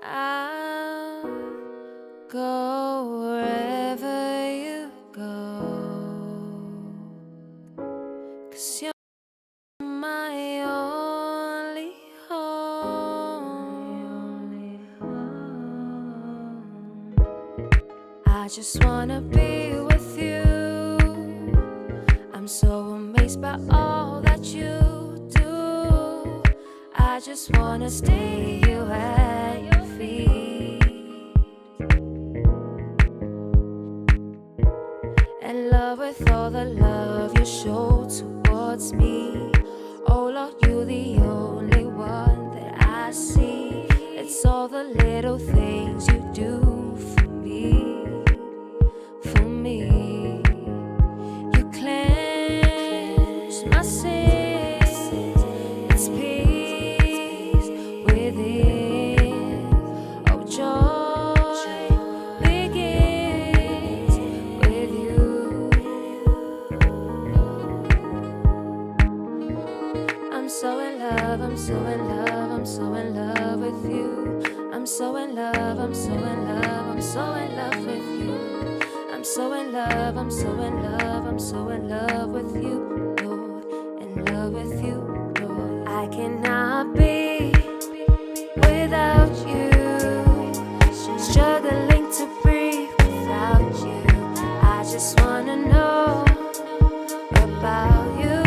I'll go wherever you go, 'cause you're my only home. I just wanna be with you. I'm so amazed by all that you do. I just wanna stay here at your feet and love with all the love you show towards me. Oh Lord, you're the only one that I see. It's all the little things you do for me, for me. You cleanse my sins, it's peace within. Oh, joy begins with you. I'm so in love, I'm so in love, I'm so in love with you. I'm so in love, I'm so in love, I'm so in love with you. I'm so in love, I'm so in love, I'm so in love with you, Lord, in love with you, Lord. I cannot be without you, struggling to breathe without you. I just wanna know about you,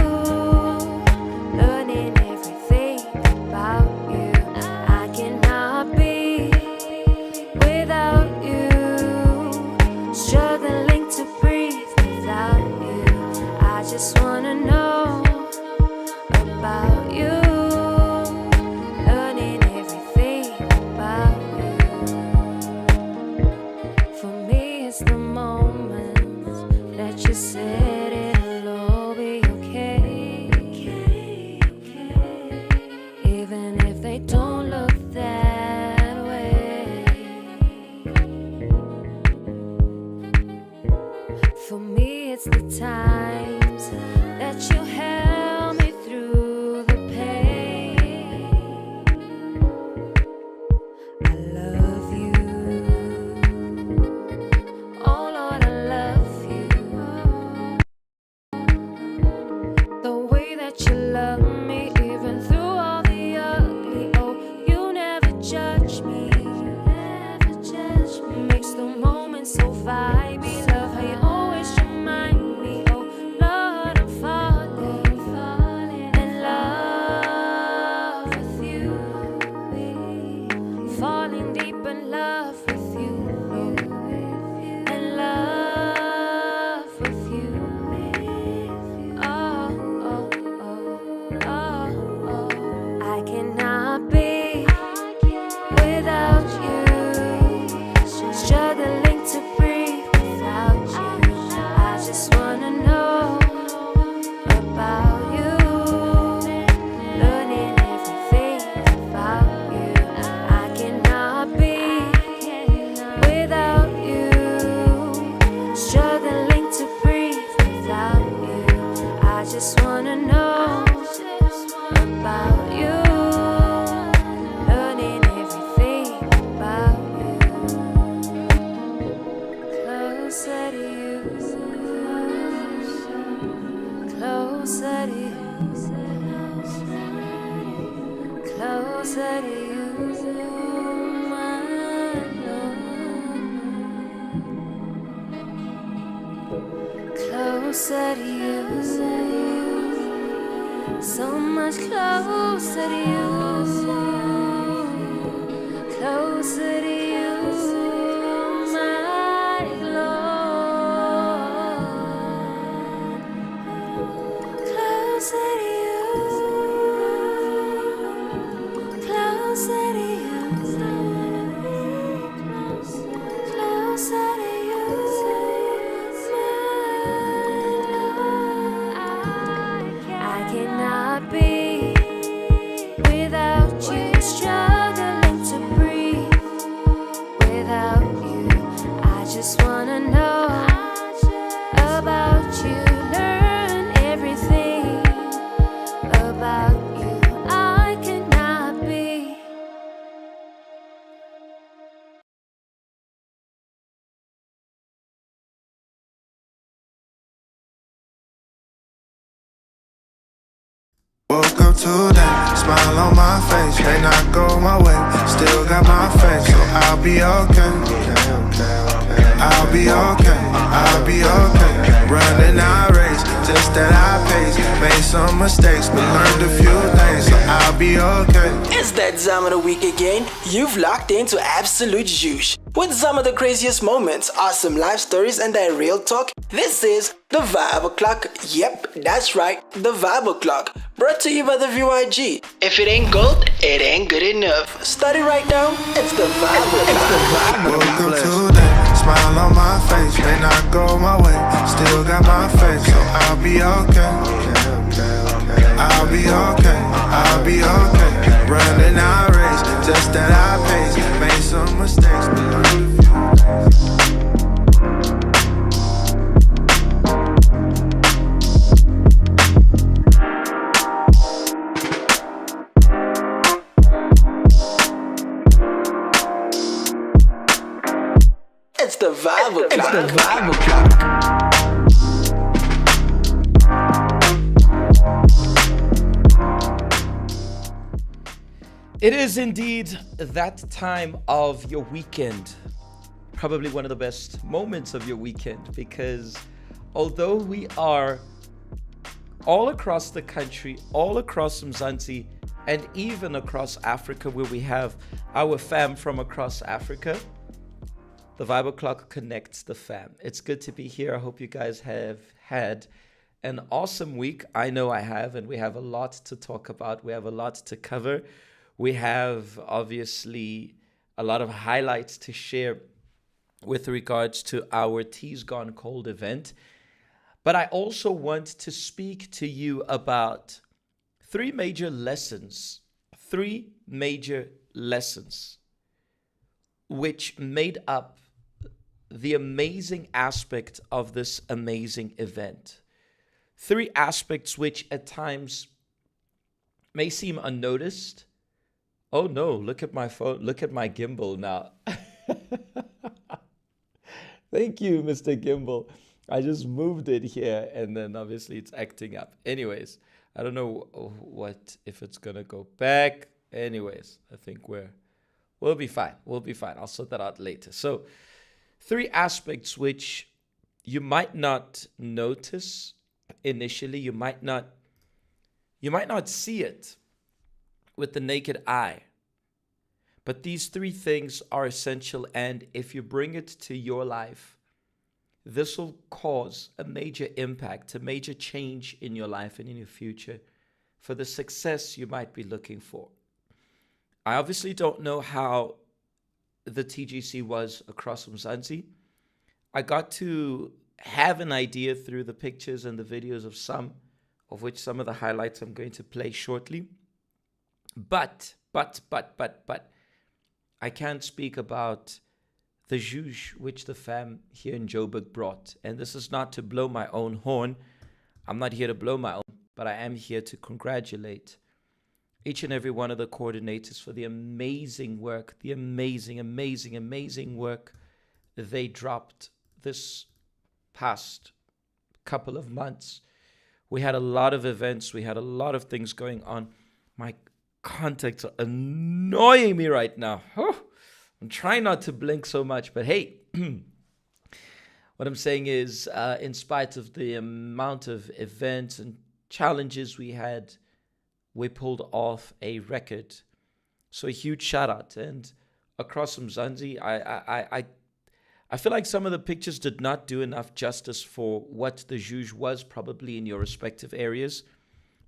learning everything about you. I cannot be without you, struggling to breathe without you. I just wanna know about you, learning everything about you. For me, it's the moments that you said it'll all be okay, even if they don't look that way. For me, it's the times that you held me through the pain. I love you, oh Lord, I love you. The way that you love me, even through all the ugly. Oh, you never judge me, never judge me. Makes the moment so vibey. Love how you always remind me. Oh Lord, I'm falling, falling in love with you, falling deep in love with you, Lord, in love with you. Oh, oh, oh, oh, oh. I cannot be without you, struggling to breathe without you. I just wanna know about you, learning everything about you. I cannot be without you, struggling to breathe without you. I just wanna know about you, learning everything about you. Closer to you, closer to you, closer to you, my Lord. Closer to you, so much closer to you, closer to you, my Lord. Closer to you, closer to you, closer to you, my Lord. I cannot be without you, struggling to breathe without you. I just wanna know about you, learn everything about you. I cannot be Woke up today, smile on my face, may not go my way, still got my faith, so I'll be okay. I'll be okay, I'll be okay. Running our race, just at our pace. Made some mistakes, but learned a few things, so I'll be okay. It's that time of the week again. You've locked into Absolute Juice. With some of the craziest moments, awesome life stories, and that real talk, this is the Vibe O'Clock. Yep, that's right, the Vibe O'Clock. Brought to you by the VYG. If it ain't gold, it ain't good enough. Start it right now. It's the Vibe O'Clock. Woke up today, smile on my face, may not go my way, still got my faith, so I'll be okay. I'll be okay, I'll be okay. Running our race, just at our pace. Made some mistakes, but learned a few things. It's the Vibe O'Clock. It's the Vibe O'Clock. It is indeed that time of your weekend, probably one of the best moments of your weekend, because although we are all across the country, all across Mzansi, and even across Africa, where we have our fam from across Africa, the Vibe O'Clock connects the fam. It's good to be here. I hope you guys have had an awesome week. I know I have, and we have a lot to talk about. We have a lot to cover. We have obviously a lot of highlights to share with regards to our Teas Gone Cold event. But I also want to speak to you about three major lessons which made up the amazing aspect of this amazing event. Three aspects which at times may seem unnoticed. Oh no, look at my phone, look at my gimbal now. Thank you, Mr. Gimbal. I just moved it here and then obviously it's acting up. Anyways, I don't know if it's gonna go back. Anyways, I think we'll be fine. We'll be fine. I'll sort that out later. So, three aspects which you might not notice initially. You might not see it with the naked eye. But these three things are essential, and if you bring it to your life, this will cause a major impact, a major change in your life and in your future for the success you might be looking for. I obviously don't know how the TGC was across Mzansi. I got to have an idea through the pictures and the videos of some of the highlights I'm going to play shortly. But, I can't speak about the juge which the fam here in Joburg brought. And this is not to blow my own horn. I'm not here to blow my own, but I am here to congratulate each and every one of the coordinators for the amazing work, the amazing work they dropped this past couple of months. We had a lot of events. We had a lot of things going on. My contacts are annoying me right now. I'm trying not to blink so much, but hey, what I'm saying is, in spite of the amount of events and challenges we had, we pulled off a record. So a huge shout out. And across Mzansi, I feel like some of the pictures did not do enough justice for what the juge was probably in your respective areas.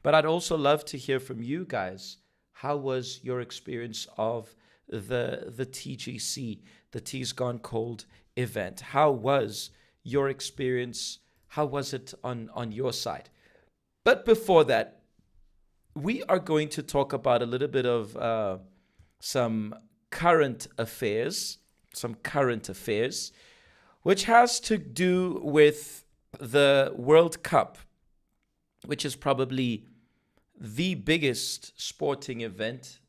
But I'd also love to hear from you guys. How was your experience of the TGC, the Teas Gone Cold event? How was your experience? How was it on your side? But before that, we are going to talk about a little bit of some current affairs, which has to do with the World Cup, which is probably the biggest sporting event.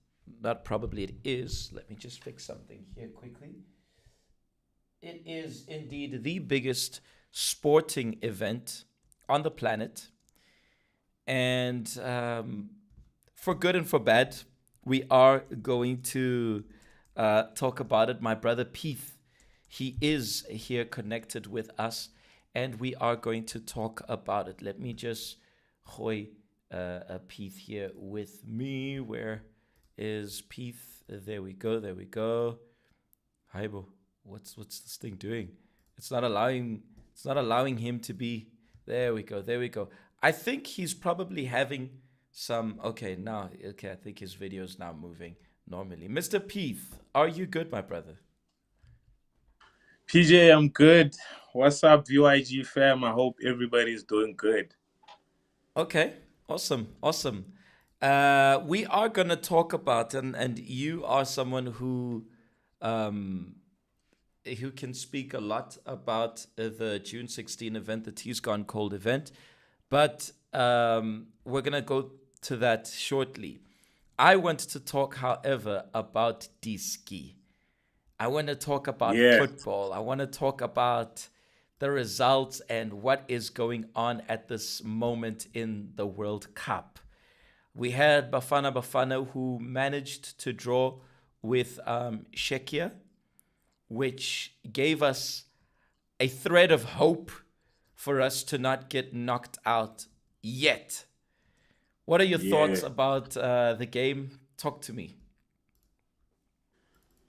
Not probably, it is. Let me just fix something here quickly. It is indeed the biggest sporting event on the planet. And for good and for bad, we are going to talk about it. My brother Peeth, he is here connected with us, and we are going to talk about it. Let me just hoy Peeth here with me. Where is Peeth? There we go. There we go. Haibo, what's this thing doing? It's not allowing. It's not allowing him to be. There we go. There we go. I think he's probably having some. Okay, now. Okay, I think his video is now moving normally. Mr. Peeth, are you good, my brother? PJ, I'm good. What's up, VYG fam? I hope everybody's doing good. Okay, awesome, awesome. We are gonna talk about, and you are someone um, who can speak a lot about the June 16 event, the T's Gone Cold event, but we're gonna go to that shortly. I want to talk, however, about Diski. I want to talk about Yeah, football. I want to talk about the results and what is going on at this moment in the World Cup. We had Bafana Bafana, who managed to draw with Shekia, which gave us a thread of hope for us to not get knocked out yet. What are your thoughts yeah. about the game? Talk to me.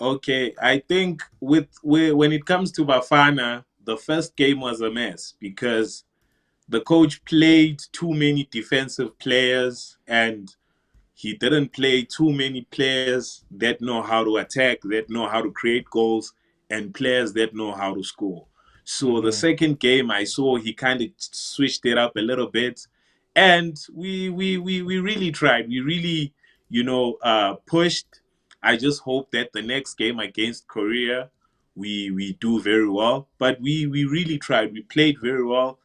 Okay, I think when it comes to Bafana, the first game was a mess because the coach played too many defensive players and he didn't play too many players that know how to attack, that know how to create goals, and players that know how to score. So the Mm-hmm. second game I saw he kind of switched it up a little bit, and we really tried. We really pushed. I just hope that the next game against Korea we do very well. But we really tried. We played very well.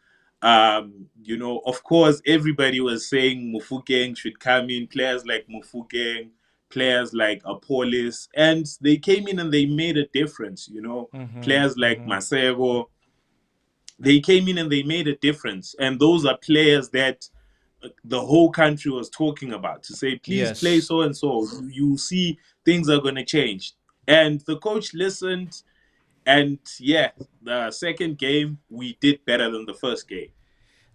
Of course, everybody was saying Mufukeng should come in, players like Mufukeng, players like Apolis, and they came in and they made a difference, Mm-hmm. players like Mm-hmm. Masego, they came in and they made a difference. And those are players that the whole country was talking about to say, please play Yes. so and so. You see, things are going to change. And the coach listened. And yeah, the second game, we did better than the first game.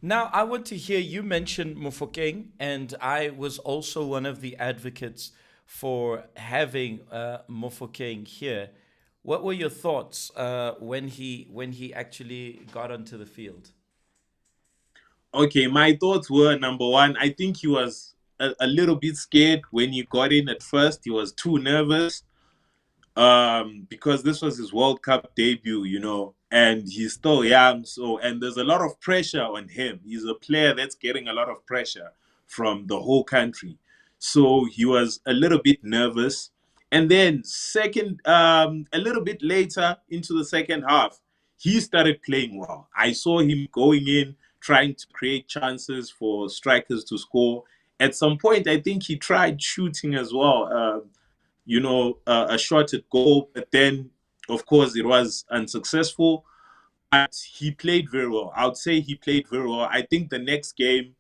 Now, I want to hear you mention Mofokeng, and I was also one of the advocates for having Mofokeng here. What were your thoughts when he actually got onto the field? Okay, my thoughts were number one, I think he was a little bit scared when he got in at first. He was too nervous because this was his World Cup debut, and he's still young. So, and there's a lot of pressure on him. He's a player that's getting a lot of pressure from the whole country. So he was a little bit nervous. And then, a little bit later into the second half, he started playing well. I saw him going in, trying to create chances for strikers to score. At some point, I think he tried shooting as well. A shot at goal, but then, of course, it was unsuccessful. But he played very well. I would say he played very well. I think the next game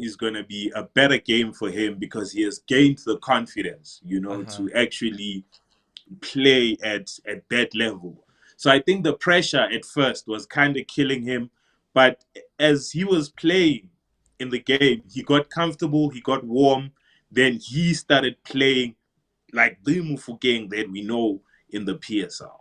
is going to be a better game for him because he has gained the confidence, Uh-huh. to actually play at that level. So I think the pressure at first was kind of killing him. But as he was playing in the game, he got comfortable, he got warm, then he started playing like the Mufukeng that we know in the PSL.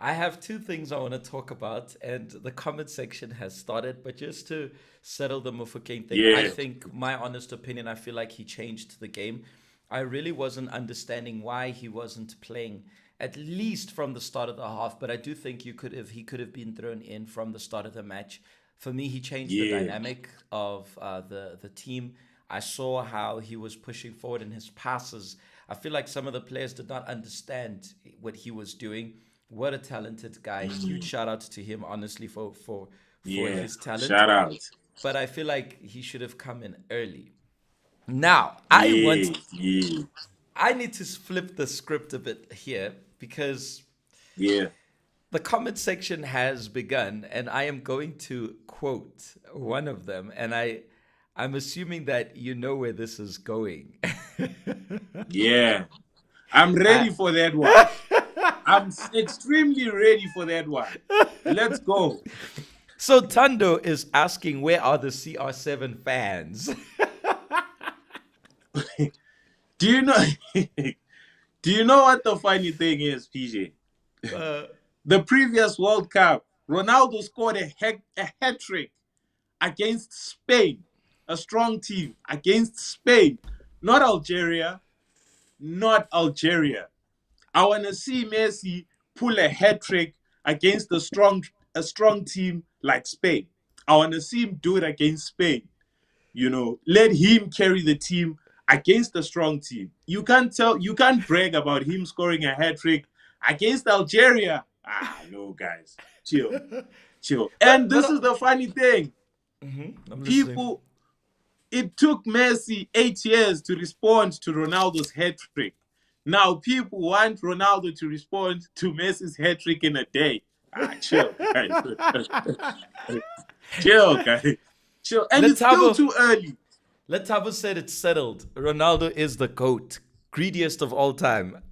I have two things I want to talk about, and the comment section has started. But just to settle the Mufokeng thing, I Yeah, think, my honest opinion, I feel like he changed the game. I really wasn't understanding why he wasn't playing at least from the start of the half, but I do think he could have been thrown in from the start of the match. For me, he changed the yeah, dynamic of the team. I saw how he was pushing forward in his passes. I feel like some of the players did not understand what he was doing. What a talented guy! Huge shout out to him, honestly, for yeah. his talent. Shout out. But I feel like he should have come in early. Now, Yeah, yeah, I need to flip the script a bit here because yeah. the comment section has begun, and I am going to quote one of them, and I'm assuming that you know where this is going. Yeah. I'm ready for that one. I'm extremely ready for that one. Let's go. So Tando is asking, where are the CR7 fans? Do you know? Do you know what the funny thing is, PJ? The previous World Cup, Ronaldo scored a hat trick against Spain, a strong team against Spain, not Algeria, not Algeria. I want to see Messi pull a hat trick against a strong team like Spain. I want to see him do it against Spain. Let him carry the team against a strong team. You can't brag about him scoring a hat trick against Algeria. No, guys, chill. And this is but the funny thing. I'm listening. People, it took Messi 8 years to respond to Ronaldo's hat trick. Now people want Ronaldo to respond to Messi's hat trick in a day. Chill, guys. Chill, guys. Chill. And it's still too early. Letabo said it's settled. Ronaldo is the GOAT, greediest of all time.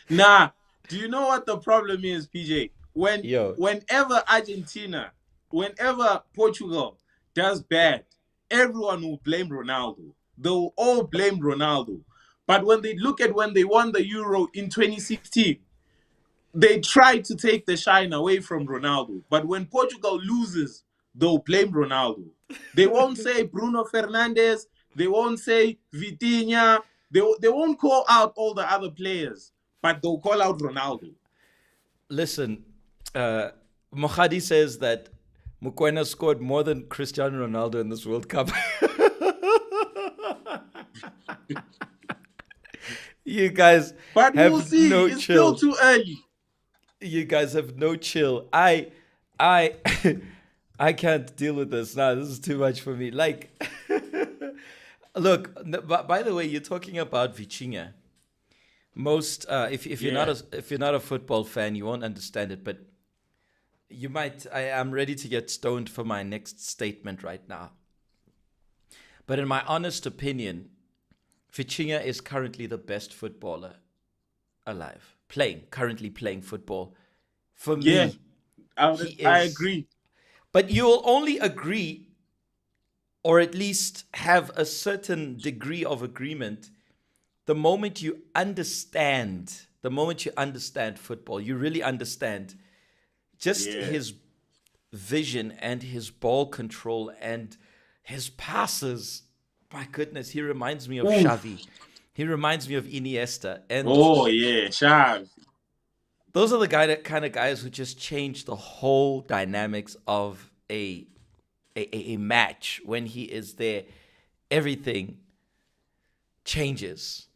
Nah, do you know what the problem is, PJ? Yo. Whenever Portugal does bad, everyone will blame Ronaldo. They'll all blame Ronaldo. But when they look at when they won the Euro in 2016, they try to take the shine away from Ronaldo. But when Portugal loses, they'll blame Ronaldo. They won't say Bruno Fernandes. They won't say Vitinha. They won't call out all the other players, but they'll call out Ronaldo. Listen, Mohadi says that Mokoena scored more than Cristiano Ronaldo in this World Cup. You guys But have we'll see. no It's chill. still too early. You guys have no chill. I I can't deal with this now. This is too much for me. Like, look. By the way, you're talking about Vitinha. Most, if you're not a football fan, you won't understand it. But you might. I'm ready to get stoned for my next statement right now. But in my honest opinion, Vitinha is currently the best footballer alive. Currently playing football. For Yeah, me, I agree. but you'll only agree, or at least have a certain degree of agreement, the moment you understand football. You really understand just his vision and his ball control and his passes. My goodness, he reminds me of Xavi. He reminds me of Iniesta. And Xavi. those are the kind of guys who just change the whole dynamics of a match. When he is there, everything changes.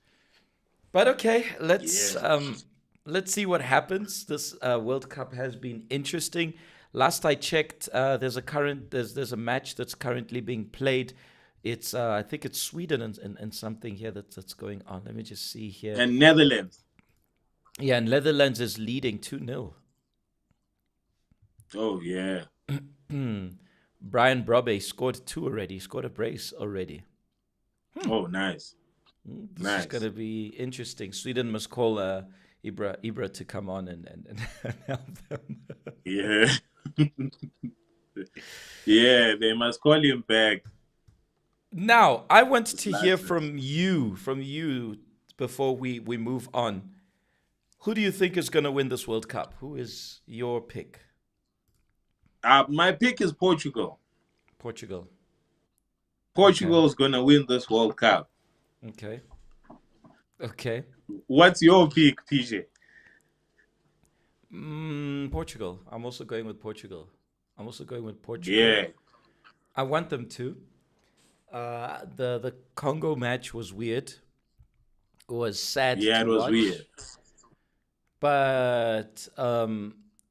But okay, let's see what happens. This World Cup has been interesting. Last I checked, there's a match that's currently being played. It's I think it's Sweden and something here that's going on. Let me just see here. And Netherlands. Yeah, and Netherlands is leading 2-0. Oh yeah. Brian Brobe scored scored a brace already. Oh, nice. This is going to be interesting. Sweden must call Ibra to come on and help them. Yeah. Yeah, they must call him back. Now, I want to hear from you before we move on. Who do you think is going to win this World Cup? Who is your pick? My pick is Portugal. Portugal. Portugal is going to win this World Cup. Okay. What's your pick, PJ? Portugal. I'm also going with Portugal. Yeah. I want them to. The Congo match was weird. It was sad. Yeah, to it was watch. weird. But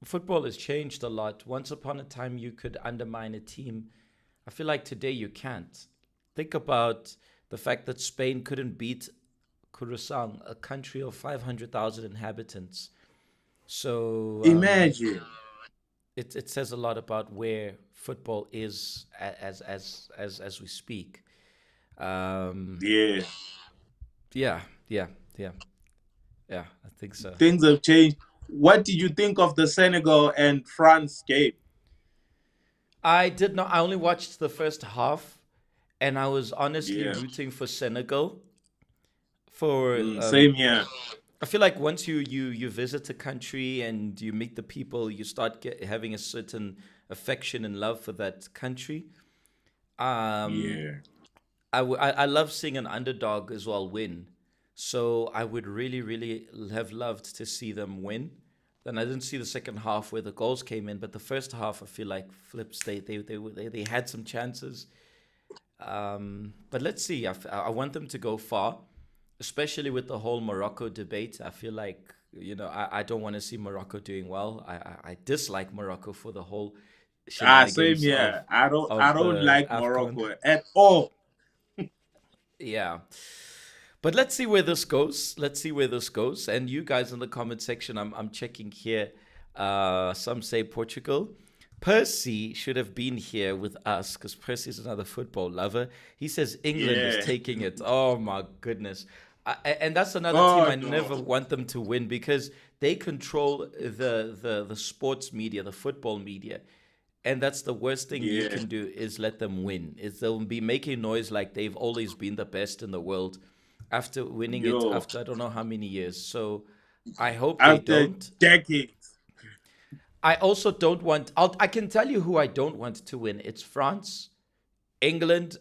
football has changed a lot. Once upon a time, you could undermine a team. I feel like today you can't. Think about the fact that Spain couldn't beat Curacao, a country of 500,000 inhabitants. So imagine. it says a lot about where football is as we speak. Um, Yeah, yeah, yeah, yeah, yeah. I think so. things have changed. What did you think of the Senegal and France game? I did not. I only watched the first half, and I was honestly Yeah, rooting for Senegal. For same here. I feel like once you visit a country and you meet the people, you start having a certain affection and love for that country. Um, Yeah, I love seeing an underdog as well win. So I would really, really have loved to see them win. Then I didn't see the second half where the goals came in, but the first half I feel like flips they had some chances. But let's see. I want them to go far, especially with the whole Morocco debate. I feel like I don't want to see Morocco doing well. I dislike Morocco for the whole same shenanigans here. I don't the like Afcon. Morocco at all. Yeah. But let's see where this goes. Let's see where this goes. And you guys in the comment section, I'm checking here. Some say Portugal. Percy should have been here with us because Percy is another football lover. He says England is Yeah. taking it. Oh my goodness. And that's another team Oh I never no. want them to win because they control the sports media, the football media. And that's the worst thing you Yeah. can do is let them win. Is they'll be making noise like they've always been the best in the world after winning it Yo. after I don't know how many years. So I hope they After don't. decades. I also don't want. I can tell you who I don't want to win. It's France, England,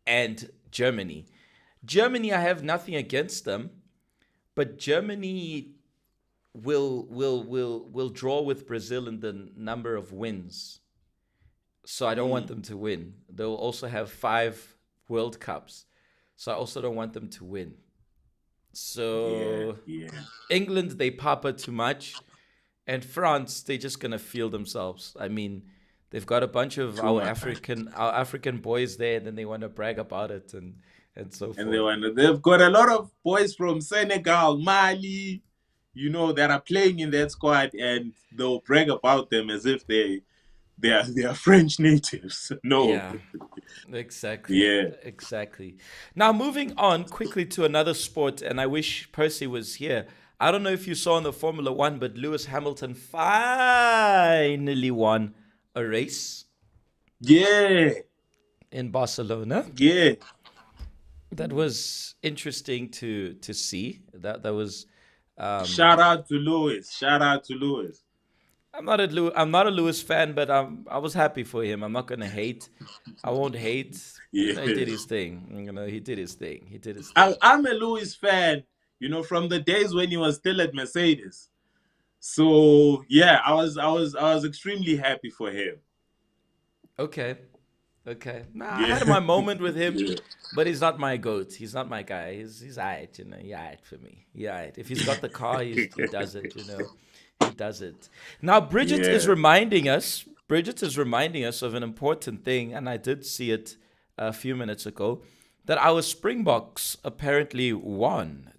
and Germany. Germany, I have nothing against them, but Germany will draw with Brazil in the number of wins. So I don't want them to win. They'll also have 5 World Cups. So I also don't want them to win. Yeah, So yeah. England, they papa too much. And France, they're just gonna feel themselves. I mean, they've got a bunch of Too much. Our African boys there, and then they want to brag about it and so And forth. they've got a lot of boys from Senegal, Mali, that are playing in that squad, and they'll brag about them as if they are French natives. No. Yeah, exactly, Yeah. exactly. Now moving on quickly to another sport, and I wish Percy was here. I don't know if you saw in the Formula One, but Lewis Hamilton finally won a race Yeah. in Barcelona. Yeah. That was interesting to see. That was. Shout out to Lewis. Shout out to Lewis. I'm not a Lewis fan, but I was happy for him. I'm not gonna hate. I won't hate. Yeah. He did his thing. He did his thing. He did his thing. I'm a Lewis fan, from the days when he was still at Mercedes. So yeah, I was extremely happy for him. Okay. Okay. Nah, I Yeah. had my moment with him, Yeah. but he's not my goat. He's not my guy. He's alright, He alright for me. He alright. If he's got the car, he does it, He does it. Now Bridget Yeah. is reminding us. Bridget is reminding us of an important thing, and I did see it a few minutes ago, that our Springboks apparently won.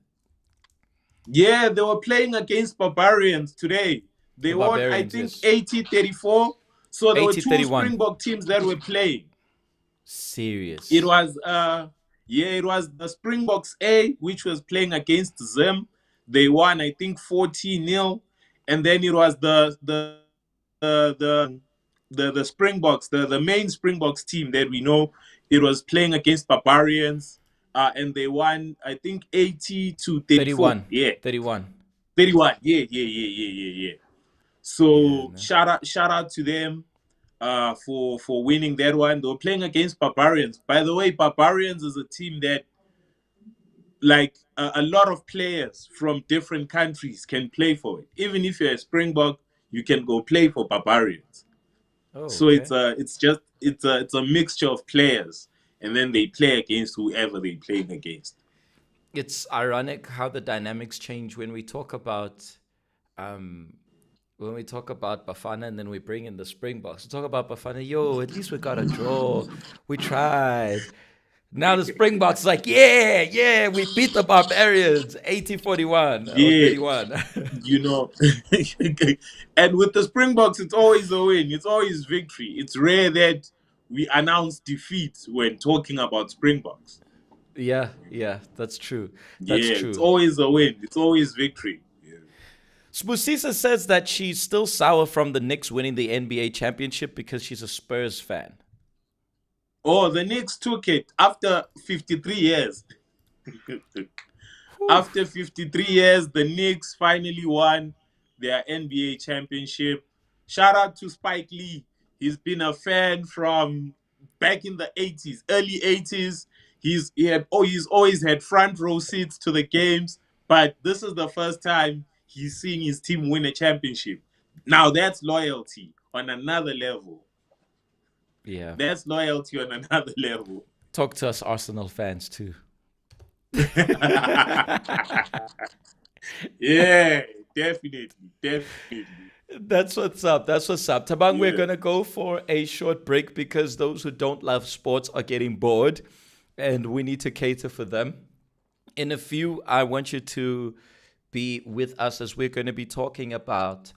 Yeah, they were playing against Barbarians today. They The won, I Barbarians, think, yes. 80-34. So there were two 80-31. Springbok teams that were playing. Serious. It was the Springboks A, which was playing against Zim. They won, I think, 40-0. And then it was the Springboks, the main Springboks team that we know. It was playing against Barbarians. And they won, I think, 80-34. 31. Yeah. 31. 31. Yeah. So shout out to them for winning that one. They were playing against Barbarians. By the way, Barbarians is a team that, like, a lot of players from different countries can play for it. Even if you're a Springbok, you can go play for Barbarians. Oh, So okay. it's a mixture of players, and then they play against whoever they're playing against. It's ironic how the dynamics change when we talk about Bafana and then we bring in the Springboks. We talk about Bafana, at least we got a draw. We tried. Now the Springboks like, yeah, we beat the Barbarians 80-41 or Yeah, 31. you know. And with the Springboks, it's always a win. It's always victory. It's rare that we announce defeat when talking about Springboks. Yeah, that's true. That's Yeah, it's true. always a win. It's always victory. Spusisa says that she's still sour from the Knicks winning the NBA championship because she's a Spurs fan. Oh, the Knicks took it after 53 years. After 53 years, the Knicks finally won their NBA championship. Shout out to Spike Lee. He's been a fan from back in the 80s, early 80s. He's always had front row seats to the games, but this is the first time he's seeing his team win a championship. Now that's loyalty on another level. Yeah. That's loyalty on another level. Talk to us Arsenal fans too. Yeah, definitely. That's what's up. Tabang, we're Yeah. going to go for a short break because those who don't love sports are getting bored and we need to cater for them. In a few, I want you to be with us as we're going to be talking about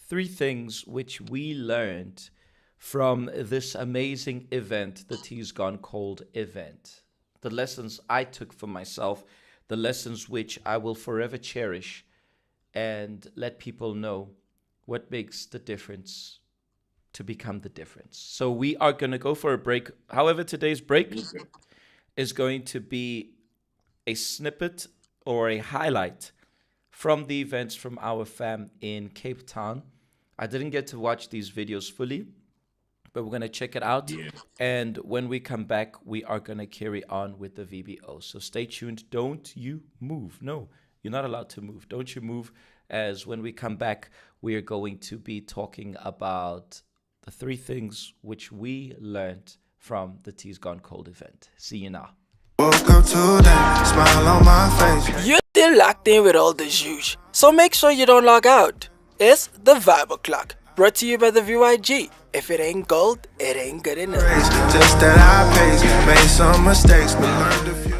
3 things which we learned from this amazing event, the T's Gone Cold event. The lessons I took for myself, the lessons which I will forever cherish and let people know what makes the difference to become the difference. So we are going to go for a break. However, today's break is going to be a snippet or a highlight from the events from our fam in Cape Town. I didn't get to watch these videos fully, but we're going to check it out. Yeah. And when we come back, we are going to carry on with the VBO. So stay tuned. Don't you move. No, you're not allowed to move. Don't you move, as when we come back, we are going to be talking about the 3 things which we learned from the T's Gone Cold event. See you now. Woke up today, smile on my face. You're still locked in with all the juice, so make sure you don't log out. It's the Vibe O'Clock, brought to you by the VYG. If it ain't gold, it ain't good enough. Just that I pace, made some mistakes, but learned a few.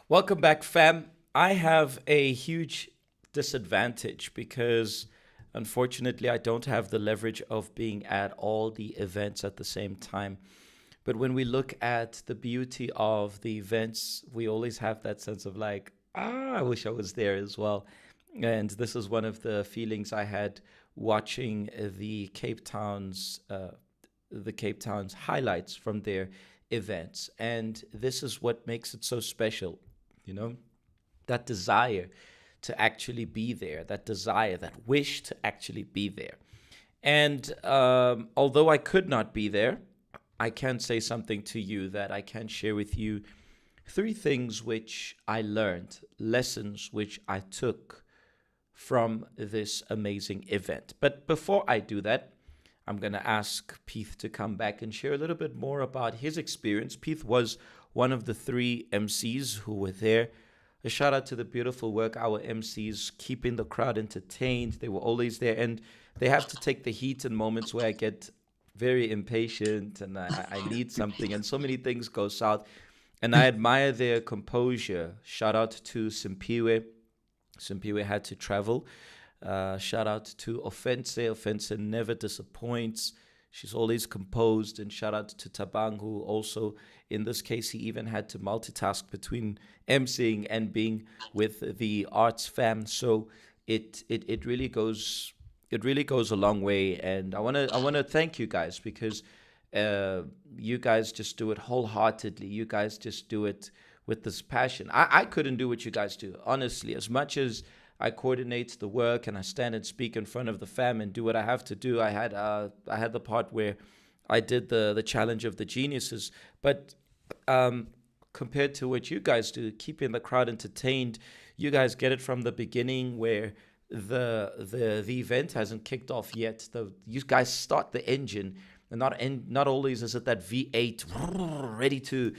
Welcome back, fam. I have a huge disadvantage because unfortunately I don't have the leverage of being at all the events at the same time. But when we look at the beauty of the events, we always have that sense of like, I wish I was there as well. And this is one of the feelings I had watching the Cape Town's highlights from their events. And this is what makes it so special, you know, that desire to actually be there, that desire, that wish to actually be there. And although I could not be there, I can say something to you that I can share with you three things which I learned, lessons which I took from this amazing event. But before I do that, I'm going to ask Peeth to come back and share a little bit more about his experience. Peeth was one of the three MCs who were there. A shout out to the beautiful work our MCs keeping the crowd entertained. They were always there, and they have to take the heat in moments where I get very impatient and I need something, and so many things go south. And I admire their composure. Shout out to Simpiwe. Simpiwe had to travel. Shout out to Offense. Offense never disappoints. She's always composed. And shout out to Tabang, who also, in this case, he even had to multitask between emceeing and being with the arts fam. So it really goes a long way. And I wanna thank you guys, because you guys just do it wholeheartedly. You guys just do it with this passion. I couldn't do what you guys do, honestly. As much as I coordinate the work and I stand and speak in front of the fam and do what I have to do, I had the part where I did the challenge of the geniuses. But compared to what you guys do, keeping the crowd entertained, you guys get it from the beginning, where the event hasn't kicked off yet. You guys start the engine. And not always is it that V8 ready to,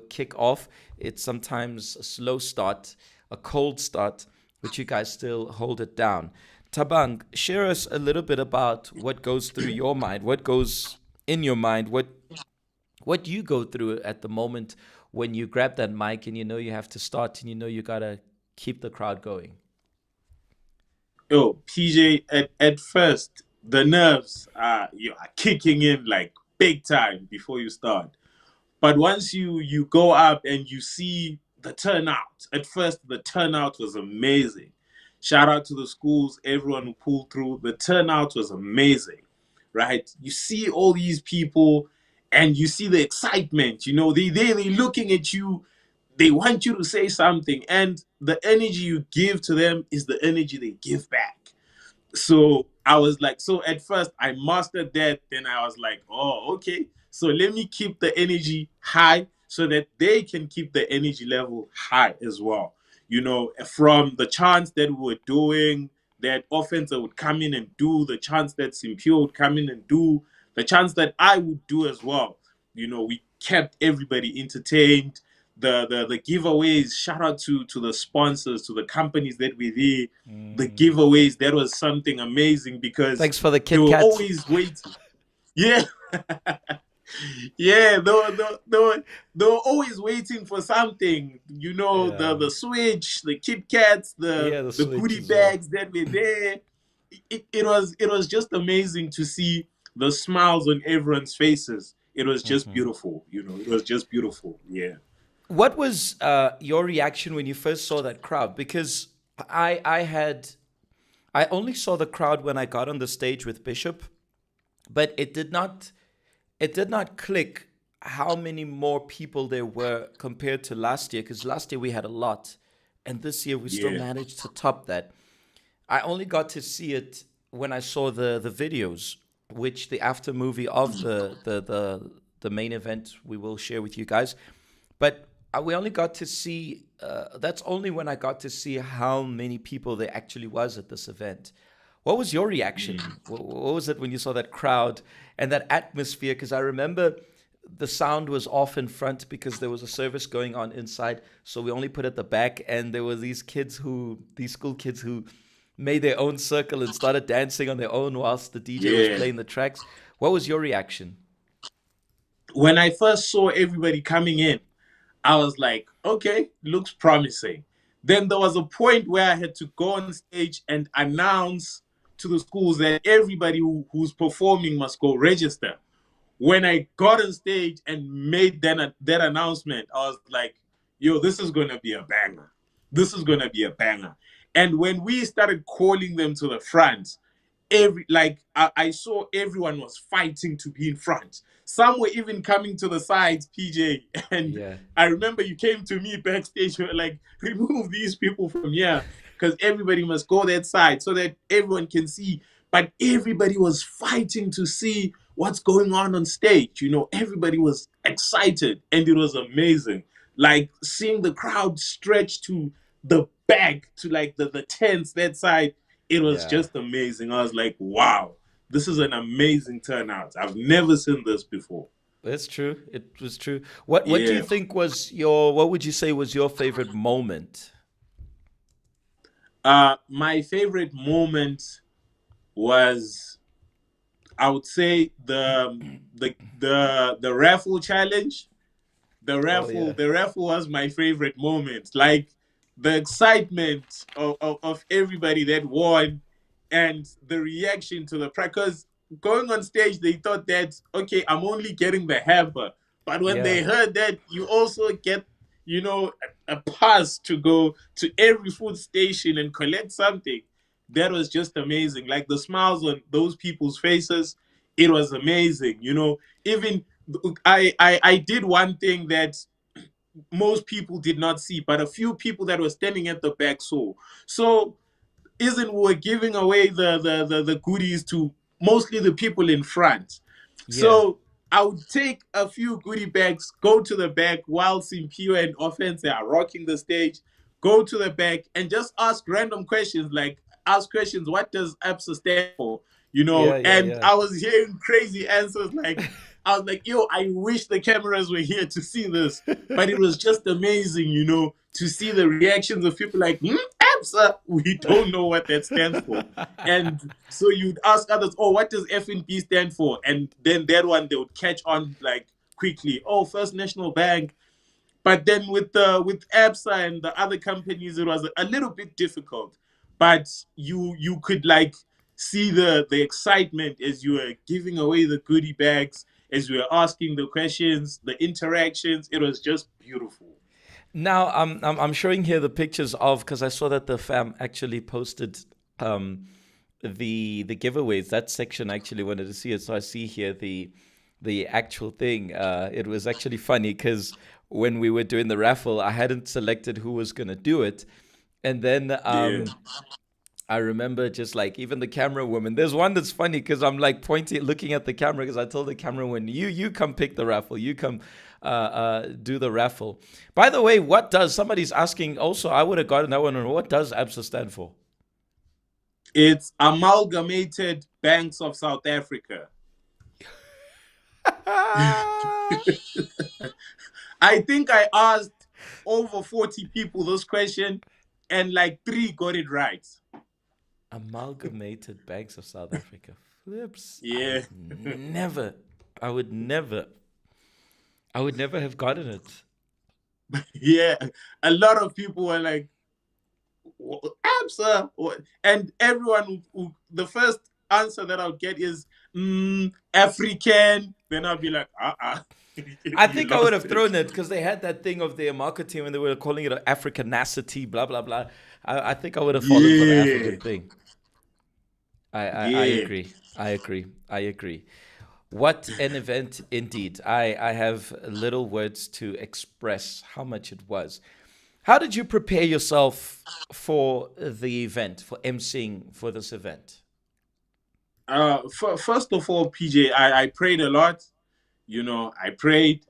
kick off. It's sometimes a slow start, a cold start, but you guys still hold it down. Tabang, share us a little bit about what goes through your mind, what goes in your mind, what you go through at the moment when you grab that mic and you have to start and you gotta keep the crowd going. Yo, PJ, at first, the nerves are kicking in like big time before you start. But once you go up and you see the turnout, at first the turnout was amazing. Shout out to the schools, everyone who pulled through. The turnout was amazing, right? You see all these people and you see the excitement, they're looking at you. They want you to say something, and the energy you give to them is the energy they give back. So I was like, so at first I mastered that. Then I was like, oh, okay. So let me keep the energy high so that they can keep the energy level high as well. From the chants that we were doing, that offense would come in and do, the chants that Simpio would come in and do, the chants that I would do as well. We kept everybody entertained. The giveaways, shout out to the sponsors, to the companies that were there. The giveaways, that was something amazing, because thanks for the Kit they were Kats. always waiting. Yeah. Yeah, they were always waiting for something. The Switch, the Kit Kats, the goodie bags that were there. It was just amazing to see the smiles on everyone's faces. It was just beautiful, it was just beautiful. Yeah. What was your reaction when you first saw that crowd? Because I only saw the crowd when I got on the stage with Bishop, but it did not click how many more people there were compared to last year, because last year we had a lot, and this year we still managed to top that. I only got to see it when I saw the videos, which the after movie of the main event we will share with you guys. But we only got to see, that's only when I got to see how many people there actually was at this event. What was your reaction? What was it when you saw that crowd and that atmosphere? Because I remember the sound was off in front because there was a service going on inside. So we only put at the back, and there were these school kids who made their own circle and started dancing on their own whilst the DJ was playing the tracks. What was your reaction? When I first saw everybody coming in, I was like, okay, looks promising. Then there was a point where I had to go on stage and announce to the schools that everybody who's performing must go register. When I got on stage and made that announcement, I was like, yo, this is going to be a banger. This is going to be a banger. And when we started calling them to the front, I saw everyone was fighting to be in front. Some were even coming to the sides, PJ. And I remember you came to me backstage. You were like, remove these people from here, because everybody must go that side so that everyone can see. But everybody was fighting to see what's going on stage. Everybody was excited, and it was amazing. like seeing the crowd stretch to the back to like the tents that side, it was Yeah. just amazing. I was like, wow, this is an amazing turnout. I've never seen this before. That's true. It was true. What do you Yeah. think was your what would you say was your favorite moment? My favorite moment was, I would say, the raffle challenge. Oh yeah. The raffle was my favorite moment. Like the excitement of everybody that won, and the reaction to the prize. Because going on stage, they thought that, okay, I'm only getting the hamper, but when Yeah. they heard that you also get, you know, a pass to go to every food station and collect something, that was just amazing. Like the smiles on those people's faces, it was amazing. You know, even I did one thing that most people did not see, but a few people that were standing at the back saw. So isn't we're giving away the goodies to mostly the people in front. Yeah. So I would take a few goodie bags, go to the back while Simpio and Offense are rocking the stage, go to the back and just ask random questions, like ask questions, what does ABSA stand for? You know, Yeah, yeah, and yeah. I was hearing crazy answers like, I was like, yo, I wish the cameras were here to see this. But it was just amazing, you know, to see the reactions of people like, ABSA, we don't know what that stands for. And so you'd ask others, oh, what does FNB stand for? And then that one they would catch on like quickly. Oh, First National Bank. But then with ABSA and the other companies, it was a little bit difficult. But you could like see the excitement as you were giving away the goodie bags, as you were asking the questions, the interactions. It was just beautiful. Now I'm showing here the pictures of because I saw that the fam actually posted um the giveaways. That section I actually wanted to see it, so I see here the actual thing. It was actually funny because when we were doing the raffle, I hadn't selected who was gonna do it, and then Yeah. I remember just like even the camera woman. There's one that's funny because I'm like pointing, looking at the camera because I told the camera woman, you come pick the raffle, you come do the raffle. By the way, what does somebody's asking? Also, I would have gotten that one. What does ABSA stand for? It's Amalgamated Banks of South Africa. I think I asked over 40 people this question, and like three got it right. Amalgamated Banks of South Africa. Flips. Yeah. Never. I would never. I would never have gotten it. Yeah. A lot of people were like, ABSA. And everyone, the first answer that I'll get is African. Then I'll be like, I you think I would lost have it. thrown it because they had that thing of their marketing when they were calling it Africanacity, blah blah blah. I think I would have fallen for the Yeah. African thing. I Yeah. agree. I agree. I agree. What an event indeed. I have little words to express how much it was. How did you prepare yourself for the event, for emceeing for this event? First of all, PJ, I prayed a lot. You know, I prayed,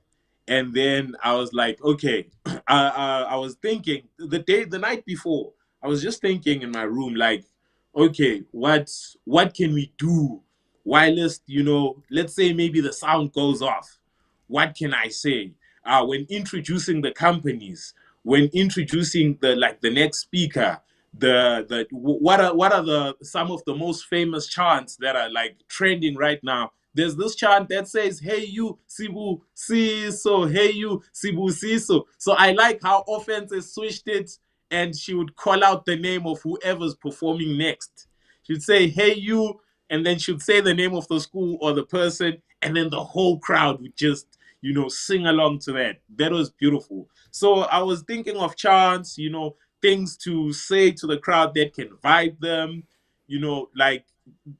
and then I was like, okay, I was thinking the night before, I was just thinking in my room, like, okay, what can we do? Whilst, you know, let's say maybe the sound goes off. What can I say? When introducing the companies, when introducing the next speaker, what are the some of the most famous chants that are like trending right now? There's this chant that says, "Hey you, Sibu Siso, hey you, Sibu Siso." So I like how Offense switched it, and she would call out the name of whoever's performing next. She'd say, "Hey you," and then she'd say the name of the school or the person, and then the whole crowd would just, you know, sing along to that. That was beautiful. So I was thinking of chants, you know, things to say to the crowd that can vibe them, you know, like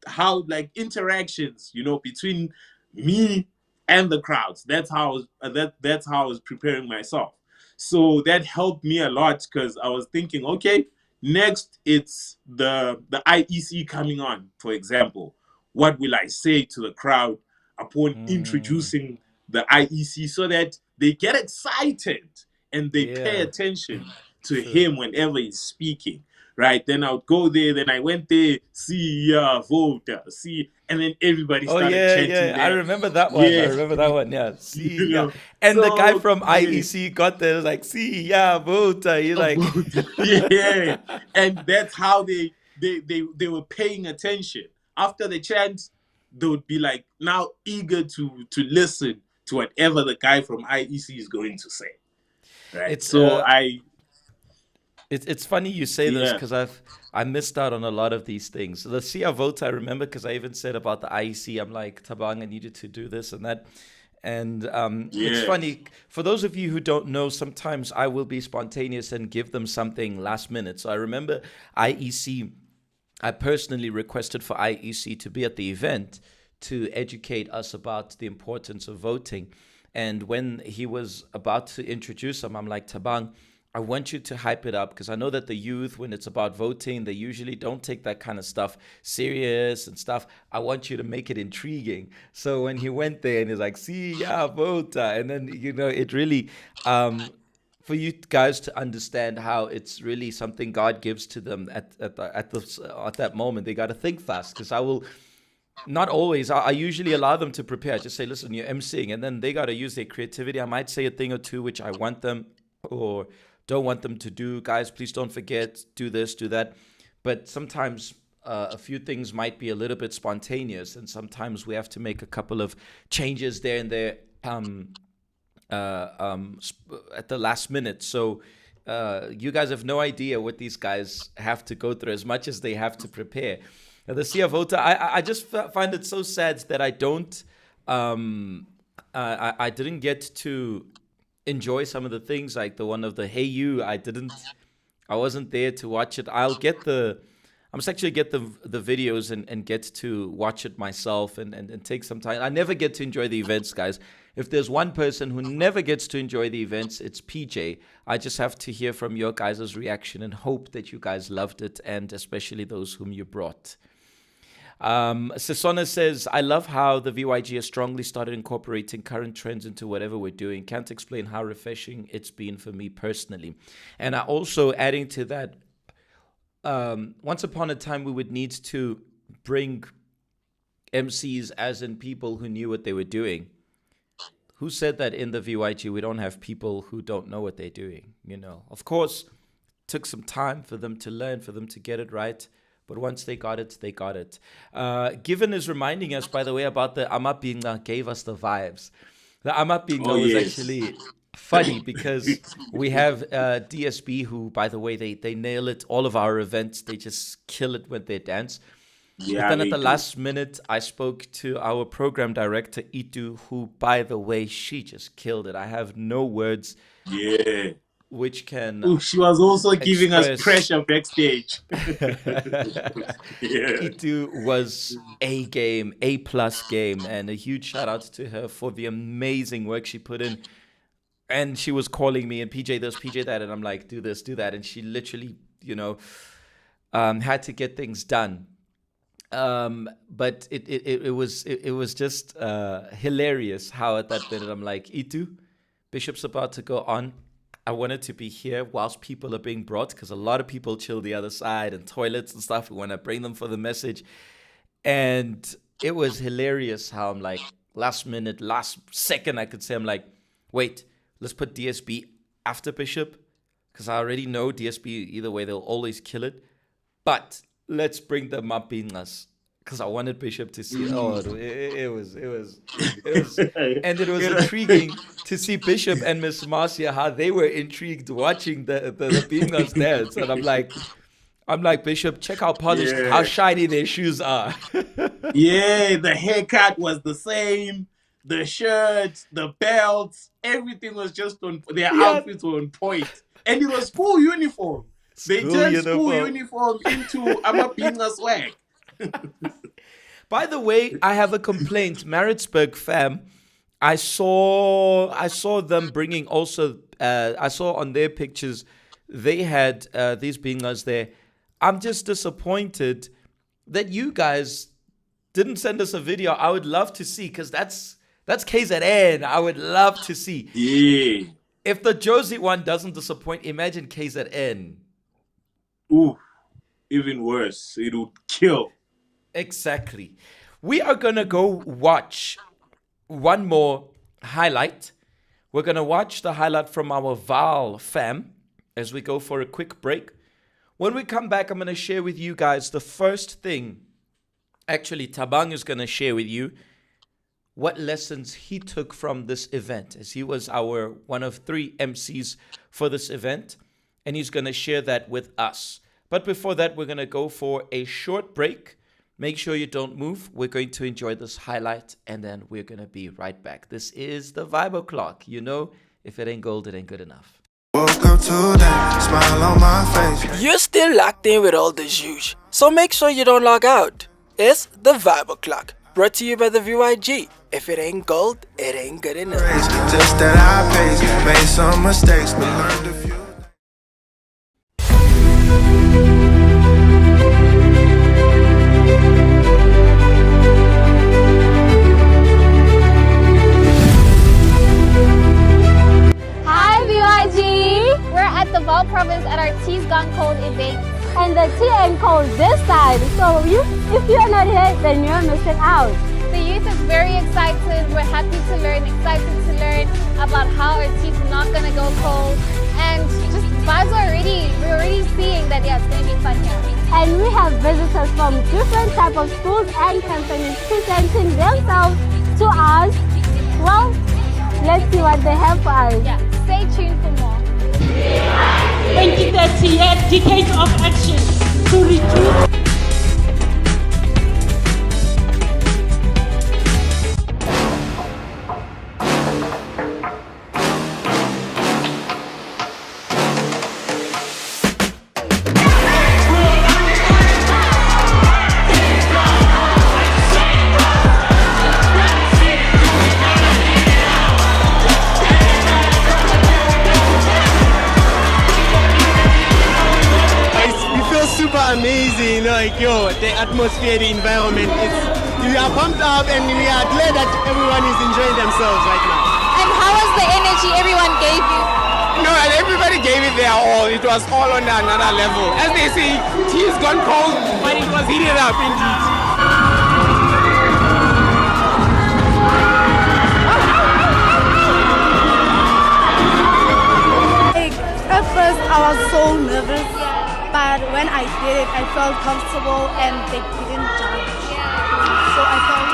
how like interactions, you know, between me and the crowds. That's how I was, that's how I was preparing myself. So that helped me a lot because I was thinking, okay, next it's the IEC coming on, for example. What will I say to the crowd upon Mm, introducing the IEC so that they get excited and they pay Yeah. attention to True. him whenever he's speaking. Right, then I would go there. Then I went there, see, voter, see, and then everybody Oh started yeah, chanting yeah. I that. remember that one. I Yeah, remember that one. Yeah. See, you yeah. know. And the guy So from yeah, IEC got there was like, see, yeah, voter. He's like, voter. Yeah, and that's how they were paying attention. After the chant, they would be like now eager to listen to whatever the guy from IEC is going to say. Right. it's So uh, I it's funny you say this yeah because I missed out on a lot of these things. The Sia vote I remember because I even said about the IEC. I'm like, Tabang, I needed to do this and that. And it's yeah funny for those of you who don't know. Sometimes I will be spontaneous and give them something last minute. So I remember IEC. I personally requested for IEC to be at the event to educate us about the importance of voting. And when he was about to introduce them, I'm like, Tabang, I want you to hype it up because I know that the youth, when it's about voting, they usually don't take that kind of stuff serious and stuff. I want you to make it intriguing. So when he went there and he's like, see, yeah, vote. And then, it really, for you guys to understand how it's really something God gives to them at that moment, they got to think fast because I will not always. I usually allow them to prepare. I just say, listen, you're emceeing, and then they got to use their creativity. I might say a thing or two which I want them or don't want them to do. Guys, please don't forget, do this, do that. But sometimes a few things might be a little bit spontaneous, and sometimes we have to make a couple of changes there and there at the last minute. So you guys have no idea what these guys have to go through as much as they have to prepare. The Sia Vota, I just find it so sad that I don't, I didn't get to enjoy some of the things like the one of the Hey You. I wasn't there to watch it. I'm actually get the videos and get to watch it myself and take some time. I never get to enjoy the events, guys. If there's one person who never gets to enjoy the events, it's PJ. I just have to hear from your guys' reaction and hope that you guys loved it, and especially those whom you brought. Sisona says, I love how the VYG has strongly started incorporating current trends into whatever we're doing. Can't explain how refreshing it's been for me personally. And I also, adding to that, once upon a time we would need to bring MCs as in people who knew what they were doing. Who said that in the VYG we don't have people who don't know what they're doing? Of course, it took some time for them to learn, for them to get it right. But once they got it, they got it. Given is reminding us, by the way, about the Amapinga gave us the vibes. The Amapinga was actually funny because we have DSB who, by the way, they nail it. All of our events, they just kill it when they dance. yeah. But then at the last minute, I spoke to our program director, Itu, who, by the way, she just killed it. I have no words Yeah. which can Ooh, she was also giving us express- pressure backstage. Yeah. Itu was A game, A+ game, and a huge shout out to her for the amazing work she put in. And she was calling me and PJ this, PJ that, and I'm like, do this, do that, and she literally, had to get things done. But it was just hilarious how at that minute I'm like, Itu, Bishop's about to go on. I wanted to be here whilst people are being brought because a lot of people chill the other side and toilets and stuff. We want to bring them for the message. And it was hilarious how I'm like, last minute, last second, I could say, I'm like, wait, let's put DSB after Bishop because I already know DSB, either way, they'll always kill it. But let's bring them up in us because I wanted Bishop to see. Oh, it was, and it was intriguing to see Bishop and Miss Marcia how they were intrigued watching the Bingas dance, and I'm like Bishop, check how polished, how shiny their shoes are. Yeah, the haircut was the same, the shirts, the belts, everything was just on. Their outfits were on point, and it was school uniform. They turned school uniform into Amapinga swag. By the way, I have a complaint. Maritzburg fam, I saw them bringing also. I saw on their pictures they had these bingers there. I'm just disappointed that you guys didn't send us a video. I would love to see because that's KZN. I would love to see. Yeah. If the Josie one doesn't disappoint, imagine KZN. Ooh, even worse. It would kill. Exactly. We are going to go watch one more highlight. We're going to watch the highlight from our Val fam as we go for a quick break. When we come back, I'm going to share with you guys the first thing. Actually, Tabang is going to share with you what lessons he took from this event, as he was our one of 3 MCs for this event, and he's going to share that with us. But before that, we're going to go for a short break. Make sure you don't move. We're going to enjoy this highlight, and then we're going to be right back. This is the Vibe O'Clock. You know, if it ain't gold, it ain't good enough. Woke up today, smile on my face. You're still locked in with all the juice, so make sure you don't log out. It's the Vibe O'Clock, brought to you by the VYG. If it ain't gold, it ain't good enough. Just that I pace, made some mistakes, but learned a few. Hi VYG! We're at the Vaal province at our Tea's Gone Cold event. And the tea ain't cold this side, so if you're not here, then you're missing out. The youth is very excited. We're happy to learn, excited to learn about how our tea's not gonna go cold. And just vibes we're already seeing that it's gonna be fun here. And we have visitors from different type of schools and companies presenting themselves to us. Well, let's see what they have for us. Yeah, stay tuned for more. 2030 year decade of action to reduce. Amazing, like the atmosphere, the environment. We are pumped up and we are glad that everyone is enjoying themselves right now. And how was the energy everyone gave you? No, and everybody gave it their all. It was all on another level. As they say, tea has gone cold, but it was heated up indeed. At first I was so nervous, but when I did it, I felt comfortable and they didn't judge. So I felt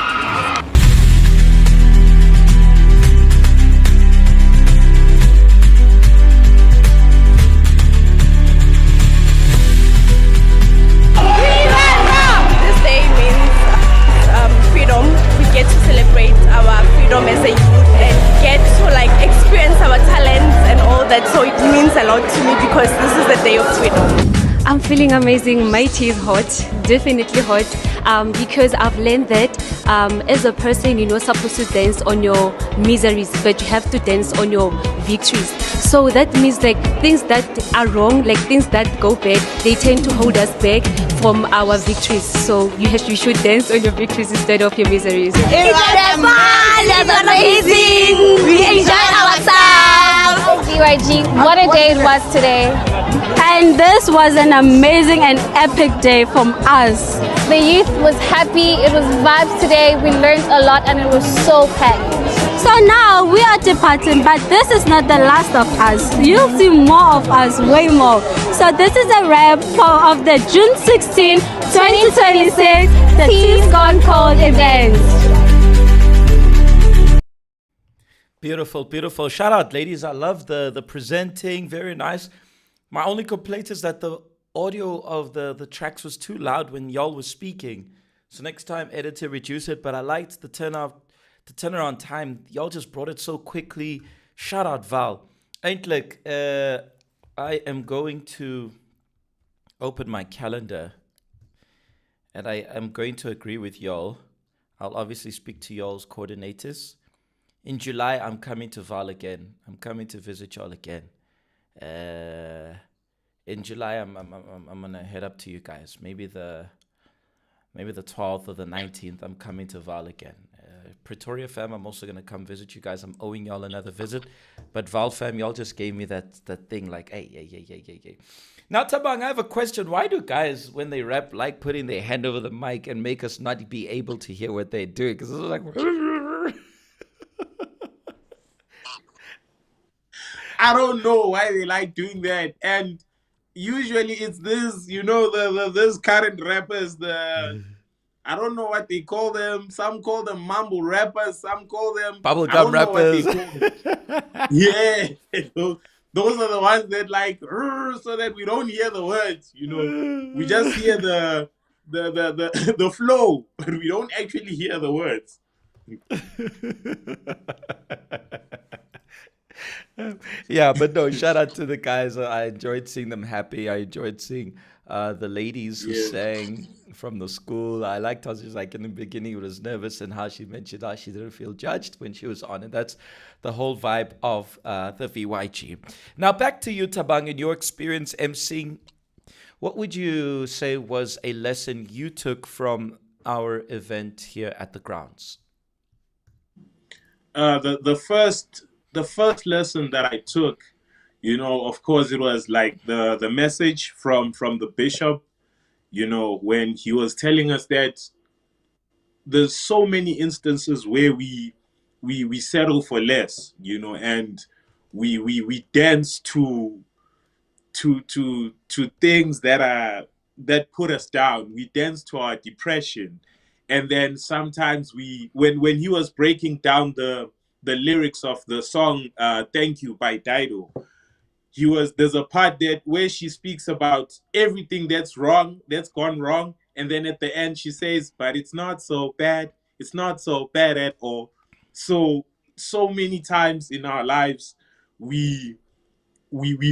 this day means freedom. We get to celebrate our freedom as a youth and get to experience our talents and all that. So it means a lot to me because this is the day of freedom. I'm feeling amazing. My tea is hot, definitely hot, because I've learned that as a person, you're not supposed to dance on your miseries, but you have to dance on your victories. So that means things that are wrong, things that go bad, they tend to hold us back from our victories. So you should dance on your victories instead of your miseries. It was fun! It was amazing! We enjoyed ourselves! BYG, what a day it was today. and this was an amazing and epic day from us. The youth was happy, it was vibes today, we learned a lot and it was so packed. So now we are departing, but this is not the last of us. You'll see more of us, way more. So this is a wrap of the June 16, 2026, the Tea's Gone Cold event. Beautiful, beautiful. Shout out, ladies. I love the presenting. Very nice. My only complaint is that the audio of the tracks was too loud when y'all was speaking. So next time, editor, reduce it. But I liked the turnaround time. Y'all just brought it so quickly. Shout out, Val. Eindelijk, I am going to open my calendar. And I am going to agree with y'all. I'll obviously speak to y'all's coordinators. In July, I'm coming to Val again. I'm coming to visit y'all again. In July, I'm gonna head up to you guys. Maybe the 12th or the 19th. I'm coming to Val again. Pretoria fam, I'm also gonna come visit you guys. I'm owing y'all another visit. But Val fam, y'all just gave me that thing like, hey. Now Tabang, I have a question. Why do guys, when they rap, like putting their hand over the mic and make us not be able to hear what they're doing? Because it's like I don't know why they like doing that. And usually it's this, the this current rappers, I don't know what they call them. Some call them mumble rappers. Some call them, I bubblegum don't know what they rappers. call them. Yeah. Those are the ones that like, so that we don't hear the words, We just hear the flow, but we don't actually hear the words. Yeah, but no, shout out to the guys. I enjoyed seeing them happy. I enjoyed seeing the ladies who sang from the school. I liked how she was like in the beginning, it was nervous, and how she mentioned how she didn't feel judged when she was on. And that's the whole vibe of the VYG. Now, back to you, Tabang, in your experience emceeing. What would you say was a lesson you took from our event here at the grounds? The first lesson that I took, of course, it was like the message from the bishop, when he was telling us that there's so many instances where we settle for less, and we dance to things that put us down. We dance to our depression. And then sometimes when he was breaking down the lyrics of the song Thank You by Dido, there's a part that where she speaks about everything that's wrong, that's gone wrong, and then at the end she says, but it's not so bad, it's not so bad at all. So many times in our lives we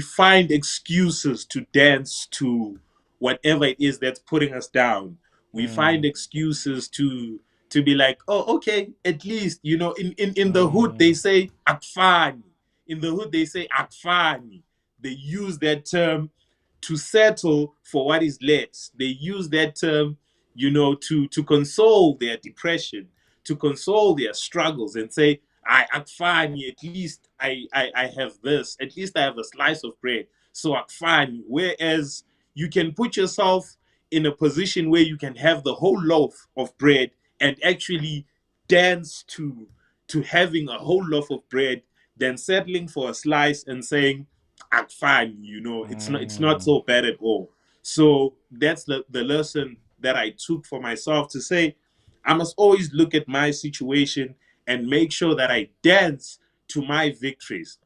find excuses to dance to whatever it is that's putting us down. We find excuses to be like, oh, okay, at least, in the hood they say akfani. In the hood they say akfani. They use that term to settle for what is less. They use that term, to console their depression, to console their struggles, and say, akfani, at least I have this, at least I have a slice of bread. So akfani. Whereas you can put yourself in a position where you can have the whole loaf of bread and actually dance to having a whole loaf of bread, than settling for a slice and saying, I'm fine, it's not so bad at all. So that's the lesson that I took for myself, to say I must always look at my situation and make sure that I dance to my victories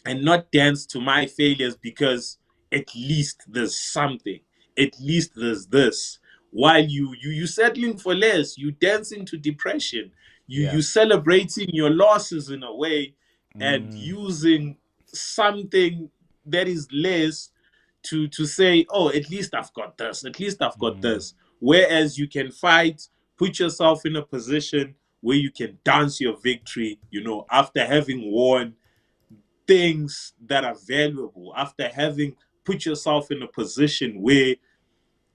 and not dance to my failures, because at least there's something, at least there's this. While you settling for less, you dance into depression, you celebrating your losses in a way, and using something that is less to say, oh, at least I've got this, at least I've got this. Whereas you can fight, put yourself in a position where you can dance your victory, after having won things that are valuable, after having put yourself in a position where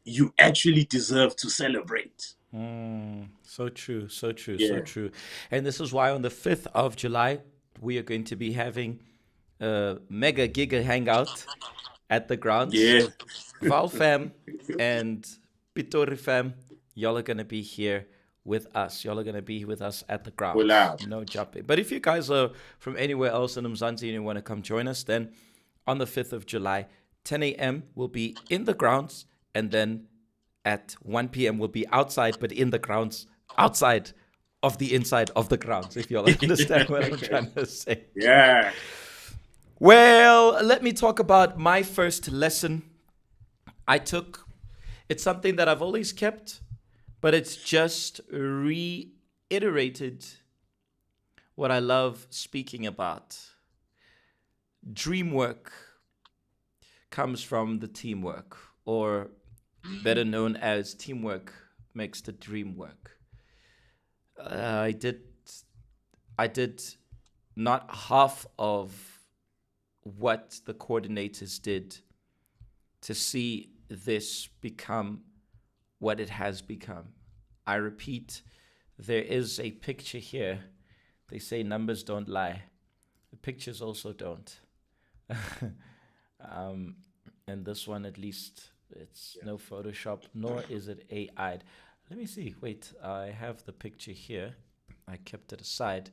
you actually deserve to celebrate. So true, so true, so true. And this is why on the 5th of July, we are going to be having a mega giga hangout at the grounds. Yeah. Val fam and Pitori fam, y'all are going to be here with us. Y'all are going to be with us at the grounds. No jumping. But if you guys are from anywhere else in Mzansi and you want to come join us, then on the 5th of July, 10 a.m. we'll be in the grounds, and then at 1 p.m. we'll be outside, but in the grounds, outside of the inside of the grounds, if y'all understand what I'm trying to say. Yeah. Well, let me talk about my first lesson I took. It's something that I've always kept, but it's just reiterated what I love speaking about. Dream work comes from the teamwork, or better known as teamwork makes the dream work. I did not half of what the coordinators did to see this become what it has become. I repeat, there is a picture here. They say numbers don't lie. The pictures also don't. And this one, at least, it's no Photoshop, nor is it AI'd. Let me see. Wait, I have the picture here. I kept it aside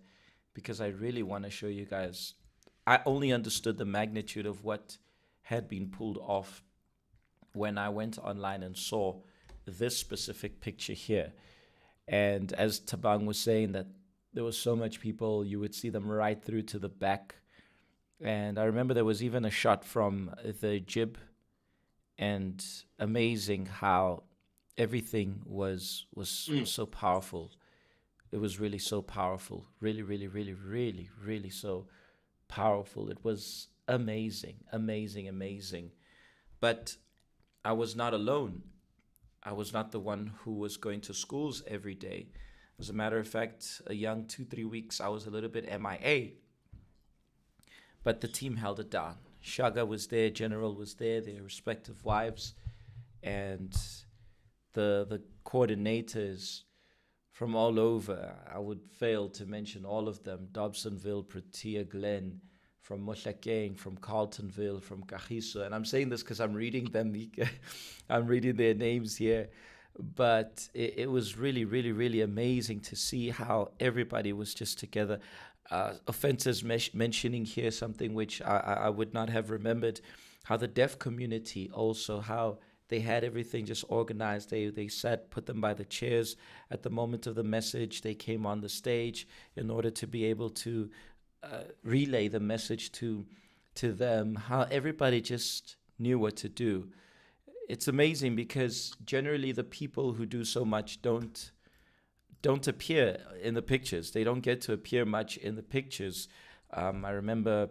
because I really want to show you guys. I only understood the magnitude of what had been pulled off when I went online and saw this specific picture here. And as Tabang was saying, that there was so much people, you would see them right through to the back. And I remember there was even a shot from the jib, and amazing how everything was so powerful. It was really so powerful. Really, really, really, really, really so powerful. It was amazing, amazing, amazing. But I was not alone. I was not the one who was going to schools every day. As a matter of fact, a young 2-3 weeks, I was a little bit MIA. But the team held it down. Shaga was there, General was there, their respective wives, and the coordinators from all over. I would fail to mention all of them. Dobsonville, Protea Glen, from Mohlakeng, from Carltonville, from Kagiso. And I'm saying this because I'm reading them. I'm reading their names here. But it was really, really, really amazing to see how everybody was just together. Offenses mentioning here something which I would not have remembered, how the deaf community also, how they had everything just organized. They sat, put them by the chairs at the moment of the message. They came on the stage in order to be able to relay the message to them, how everybody just knew what to do. It's amazing because generally the people who do so much don't appear in the pictures. They don't get to appear much in the pictures. I remember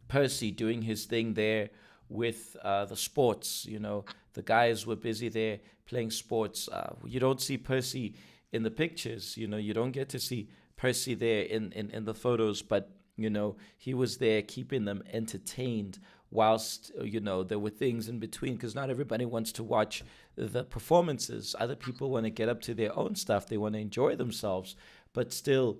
Percy doing his thing there with the sports. You know, the guys were busy there playing sports. You don't see Percy in the pictures. You know, you don't get to see Percy there in the photos, but you know, he was there keeping them entertained whilst, you know, there were things in between, because not everybody wants to watch the performances. Other people want to get up to their own stuff. They want to enjoy themselves. But still,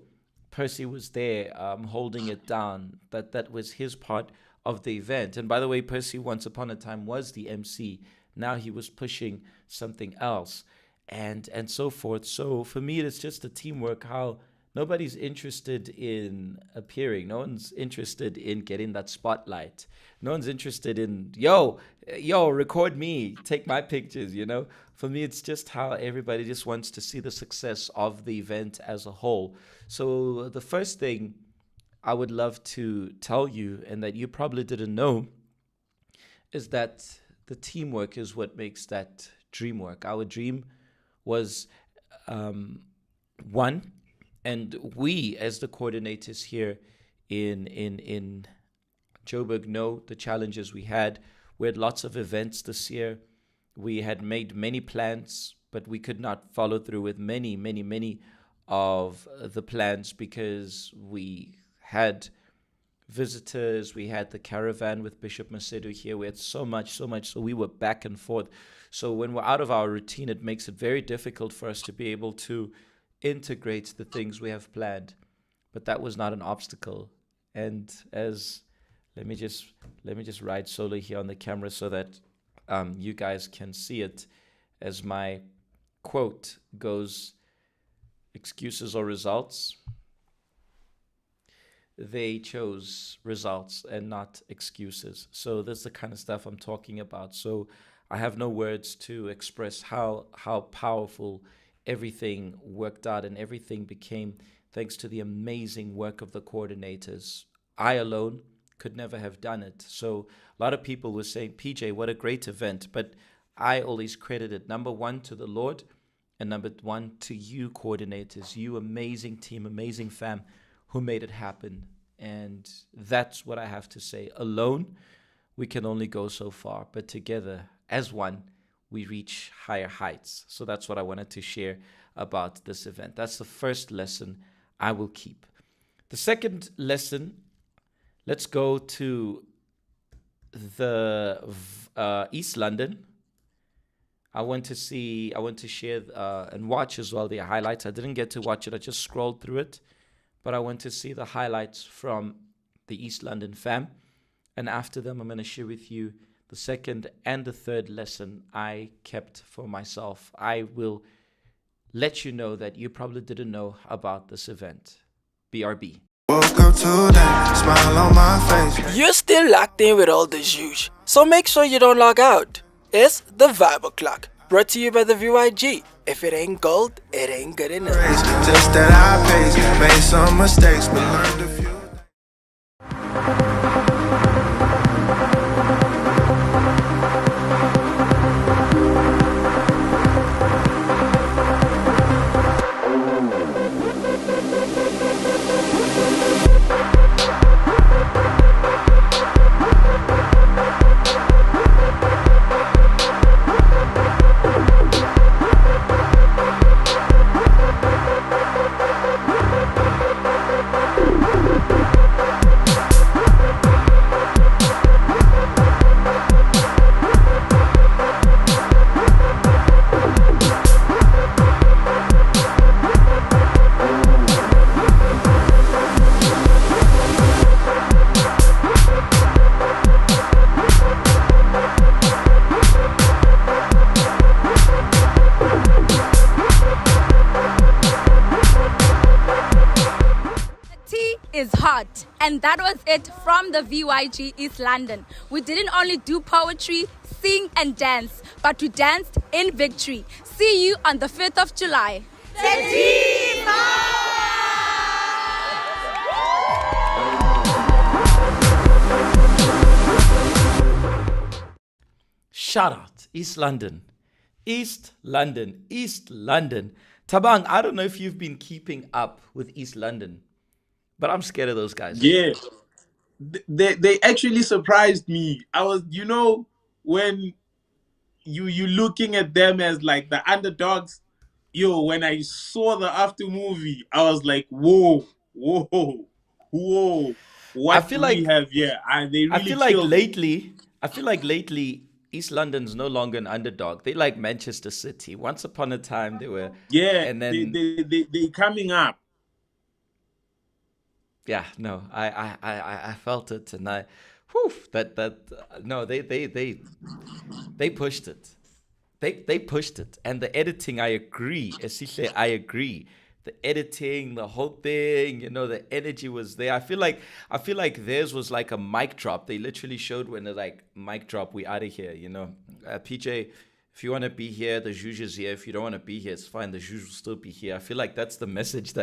Percy was there holding it down. That was his part of the event. And by the way, Percy once upon a time was the MC. Now he was pushing something else and so forth. So for me, it's just a teamwork, how nobody's interested in appearing. No one's interested in getting that spotlight. No one's interested in, yo, record me, take my pictures, you know? For me, it's just how everybody just wants to see the success of the event as a whole. So the first thing I would love to tell you, and that you probably didn't know, is that the teamwork is what makes that dream work. Our dream was one, and we, as the coordinators here in Joburg, know the challenges we had. We had lots of events this year. We had made many plans, but we could not follow through with many of the plans because we had visitors. We had the caravan with Bishop Macedo here. We had so much. So we were back and forth. So when we're out of our routine, it makes it very difficult for us to be able to integrate the things we have planned. But that was not an obstacle. And as let me just ride solo here on the camera so that you guys can see it. As my quote goes, excuses or results. They chose results and not excuses. So that's the kind of stuff I'm talking about. So I have no words to express how powerful everything worked out and everything became thanks to the amazing work of the coordinators. I alone could never have done it. So a lot of people were saying, PJ, what a great event. But I always credited number one to the Lord and number one to you coordinators, you amazing team, amazing fam who made it happen. And that's what I have to say. Alone, we can only go so far, but together as one, we reach higher heights. So that's what I wanted to share about this event. That's the first lesson I will keep. The second lesson, let's go to the East London. I went to share and watch as well the highlights. I didn't get to watch it. I just scrolled through it, but I went to see the highlights from the East London fam. And after them, I'm going to share with you the second and the third lesson I kept for myself. I will let you know that you probably didn't know about this event. BRB. Woke up today, smile on my face. You're still locked in with all the juice, so make sure you don't log out. It's the Vibe O'Clock, brought to you by the VYG. If it ain't gold, it ain't good enough. Just that I pace, made some mistakes, but learned a few. Is hot, and that was it from the VYG East London. We didn't only do poetry, sing and dance, but we danced in victory. See you on the 5th of July. Shout out, East London. East London, East London. Tabang, I don't know if you've been keeping up with East London, but I'm scared of those guys. Yeah. They actually surprised me. I was, when you looking at them as like the underdogs, when I saw the after movie, I was like, whoa, what do we have here? And they really I feel like lately East London's no longer an underdog. They like Manchester City. Once upon a time they were, and then they coming up. Yeah, no, I felt it, and they pushed it. They pushed it, and the editing, I agree. Esihle, I agree. The editing, the whole thing, the energy was there. I feel like theirs was like a mic drop. They literally showed when they're like, mic drop, we out of here. PJ, if you want to be here, the juge is here. If you don't want to be here, it's fine. The juge will still be here. I feel like that's the message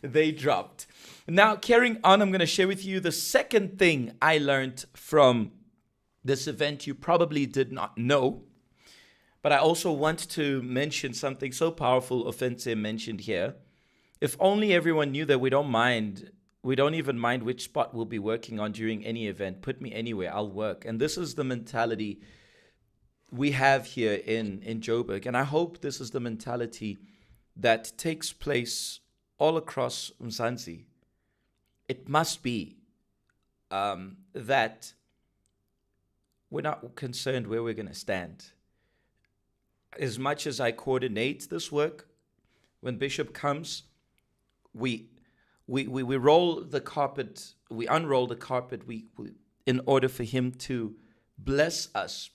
they dropped. Now, carrying on, I'm going to share with you the second thing I learned from this event you probably did not know. But I also want to mention something so powerful Offense mentioned here. If only everyone knew that we don't even mind which spot we'll be working on during any event. Put me anywhere, I'll work. And this is the mentality we have here in Joburg. And I hope this is the mentality that takes place all across Mzansi. It must be that we're not concerned where we're going to stand. As much as I coordinate this work, when Bishop comes, we roll the carpet, we unroll the carpet, in order for him to bless us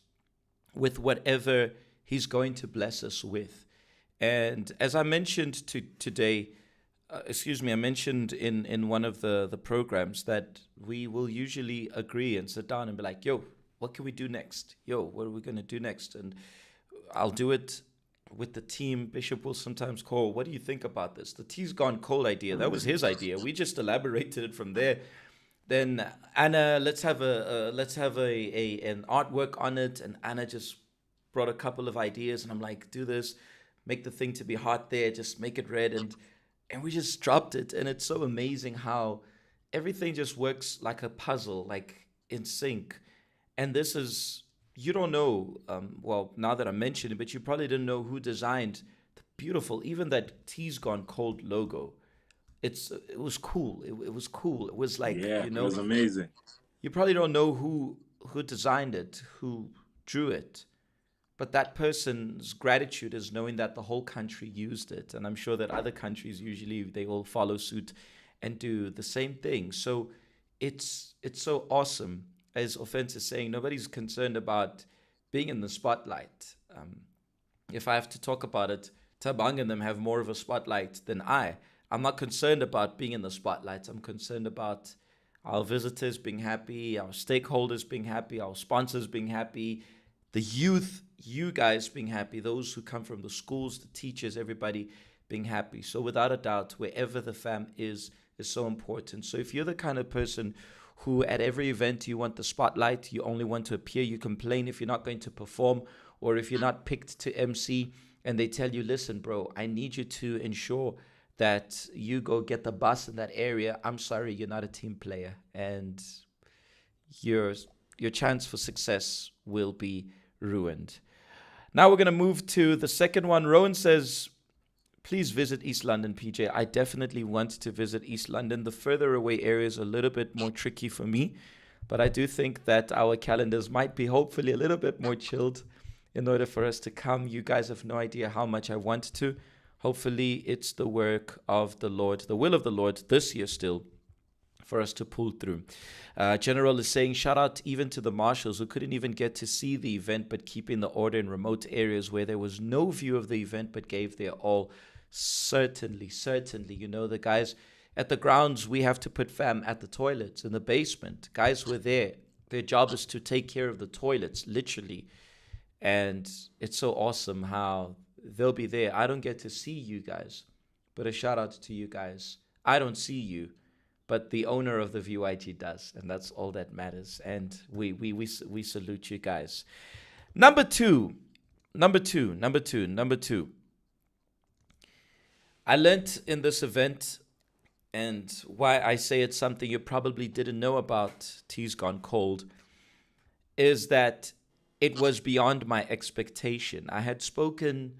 with whatever he's going to bless us with. And as I mentioned today, I mentioned in one of the programs that we will usually agree and sit down and be like, yo, what can we do next? Yo, what are we going to do next? And I'll do it with the team. Bishop will sometimes call, what do you think about this? The tea's gone cold idea. That was his idea. We just elaborated it from there. Then Anna, let's have an artwork on it. And Anna just brought a couple of ideas. And I'm like, do this, make the thing to be hot there, just make it red. And we just dropped it. And it's so amazing how everything just works like a puzzle, like in sync. And this is, you don't know, well, now that I mentioned it, but you probably didn't know who designed the beautiful, even that Tea's Gone Cold logo. It was cool. It was cool. It was like, it was amazing. You probably don't know who who designed it, who drew it, but that person's gratitude is knowing that the whole country used it. And I'm sure that other countries usually they all follow suit and do the same thing. So it's so awesome. As Offense is saying, nobody's concerned about being in the spotlight. If I have to talk about it, Tabang and them have more of a spotlight than I. I'm not concerned about being in the spotlight. I'm concerned about our visitors being happy, our stakeholders being happy, our sponsors being happy, the youth, you guys being happy, those who come from the schools, the teachers, everybody being happy. So without a doubt, wherever the fam is so important. So if you're the kind of person who at every event you want the spotlight, you only want to appear, you complain if you're not going to perform, or if you're not picked to MC and they tell you, listen, bro, I need you to ensure that you go get the bus in that area. I'm sorry, you're not a team player, and your chance for success will be ruined. Now we're going to move to the second one. Rowan says, please visit East London, PJ. I definitely want to visit East London. The further away areas are a little bit more tricky for me, but I do think that our calendars might be hopefully a little bit more chilled in order for us to come. You guys have no idea how much I want to. Hopefully it's the work of the Lord, the will of the Lord this year still, for us to pull through. General is saying, shout out even to the marshals who couldn't even get to see the event, but keeping the order in remote areas where there was no view of the event, but gave their all. Certainly. You know, the guys at the grounds, we have to put fam at the toilets in the basement. Guys were there. Their job is to take care of the toilets, literally. And it's so awesome how they'll be there. I don't get to see you guys, but a shout out to you guys. I don't see you, but the owner of the VYG does, and that's all that matters. And we salute you guys. Number two. I learned in this event, and why I say it's something you probably didn't know about Tea's Gone Cold, is that it was beyond my expectation. I had spoken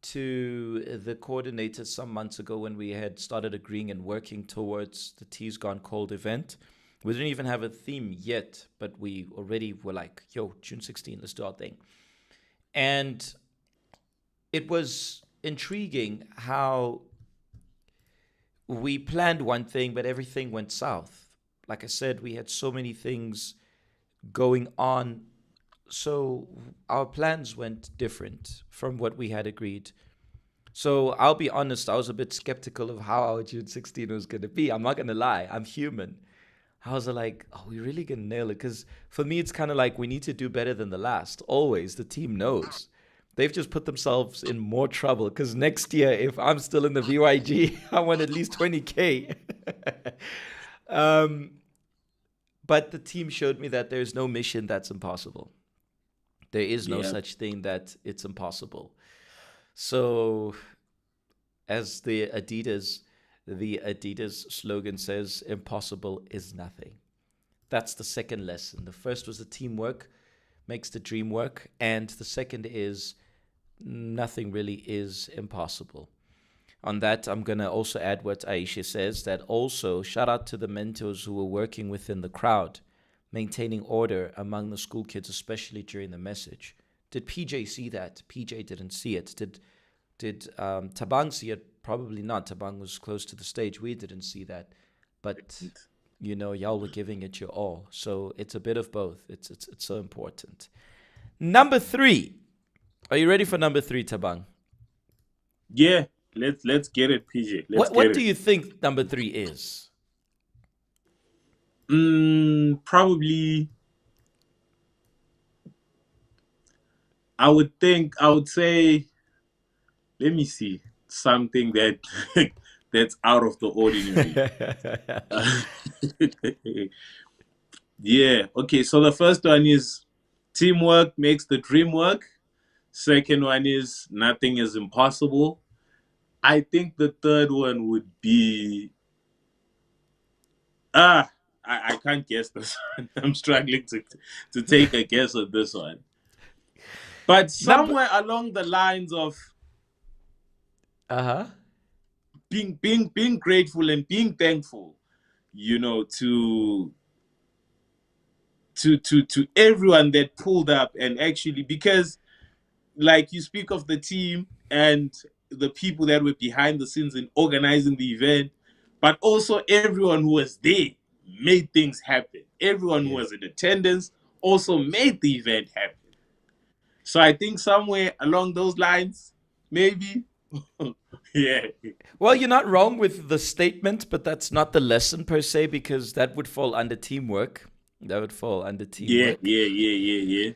to the coordinator some months ago when we had started agreeing and working towards the Tea's Gone Cold event. We didn't even have a theme yet, but we already were like, yo, June 16, let's do our thing. And it was intriguing how we planned one thing, but everything went south. Like I said, we had so many things going on. So our plans went different from what we had agreed. So I'll be honest, I was a bit skeptical of how our June 16 was going to be. I'm not going to lie, I'm human. I was like, are we really going to nail it? Because for me, it's kind of like we need to do better than the last. Always, the team knows. They've just put themselves in more trouble because next year, if I'm still in the VYG, I want at least 20K. But the team showed me that there's no mission that's impossible. There is no such thing that it's impossible. So as the Adidas slogan says, impossible is nothing. That's the second lesson. The first was the teamwork makes the dream work. And the second is nothing really is impossible. On that, I'm going to also add what Aisha says, that also shout out to the mentors who were working within the crowd, maintaining order among the school kids, especially during the message. Did PJ see that? PJ didn't see it. Did Tabang see it? Probably not. Tabang was close to the stage. We didn't see that. But, you know, y'all were giving it your all. So it's a bit of both. It's so important. Number 3. Are you ready for number 3, Tabang? Yeah, let's get it, PJ. What do you think number 3 is? Probably, I would say, let me see, something that that's out of the ordinary. Yeah, okay, so the first one is teamwork makes the dream work. Second one is nothing is impossible. I think the third one would be I can't guess this one. I'm struggling to take a guess on this one. But somewhere along the lines of being grateful and being thankful, you know, to to everyone that pulled up and actually, because like you speak of the team and the people that were behind the scenes in organizing the event, but also everyone who was there made things happen. Everyone who was in attendance also made the event happen. So I think somewhere along those lines, maybe, yeah. Well, you're not wrong with the statement, but that's not the lesson per se, because that would fall under teamwork. That would fall under teamwork. Yeah.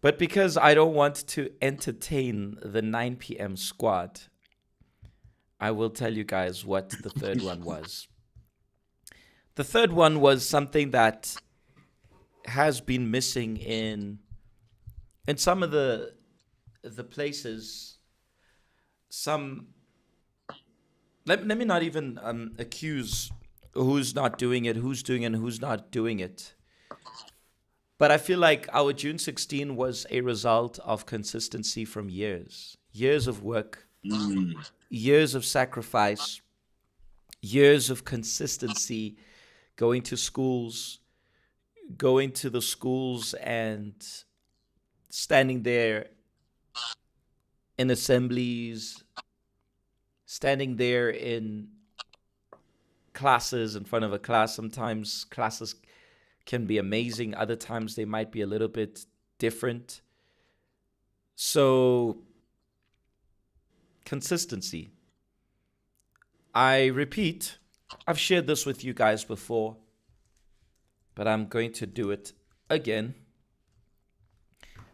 But because I don't want to entertain the 9 p.m. squad, I will tell you guys what the third one was. The third one was something that has been missing in some of the places. Some let me not even accuse who's not doing it, who's doing it, and who's not doing it. But I feel like our June 16 was a result of consistency from years of work, years of sacrifice, years of consistency, going to the schools and standing there in assemblies, standing there in classes, in front of a class. Sometimes classes can be amazing. Other times they might be a little bit different. So, consistency. I repeat, I've shared this with you guys before, but I'm going to do it again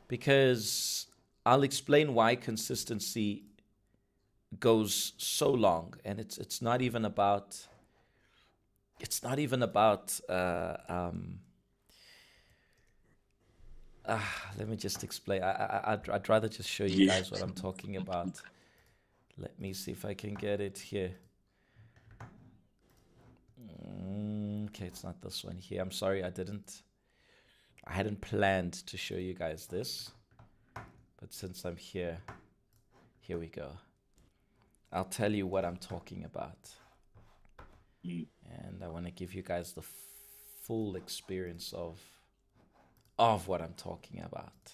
because I'll explain why consistency goes so long, and it's not even about let me just explain. I'd rather just show you guys what I'm talking about. Let me see if I can get it here. Okay, it's not this one here. I'm sorry, I hadn't planned to show you guys this, but since I'm here we go. I'll tell you what I'm talking about. And I want to give you guys the full experience of what I'm talking about.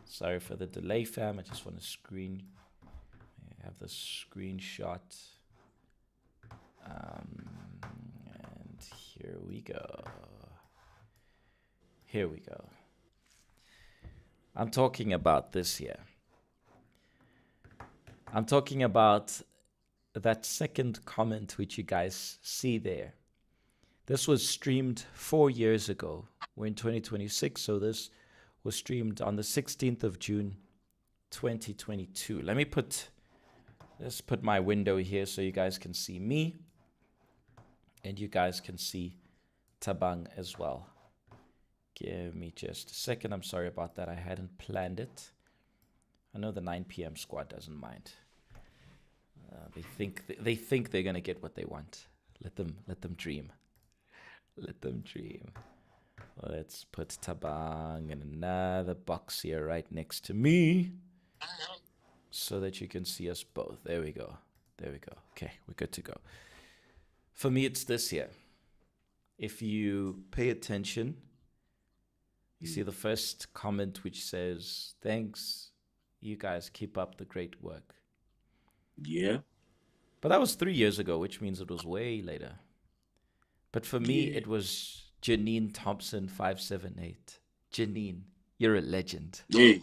Sorry for the delay, fam. I just want to have the screenshot. And here we go. I'm talking about this here. I'm talking about that second comment which you guys see there. This was streamed 4 years ago. We're in 2026, so this was streamed on the 16th of June, 2022. Let's put my window here so you guys can see me, and you guys can see Tabang as well. Give me just a second. I'm sorry about that. I hadn't planned it. I know the 9 p.m. squad doesn't mind. They think they're gonna get what they want. Let them dream. Let them dream. Let's put Tabang in another box here right next to me, so that you can see us both. There we go. Okay, we're good to go. For me, it's this here. If you pay attention, you see the first comment which says, "Thanks, you guys keep up the great work." Yeah. But that was 3 years ago, which means it was way later. But for me, it was Janine Thompson 578. Janine, you're a legend. Hey,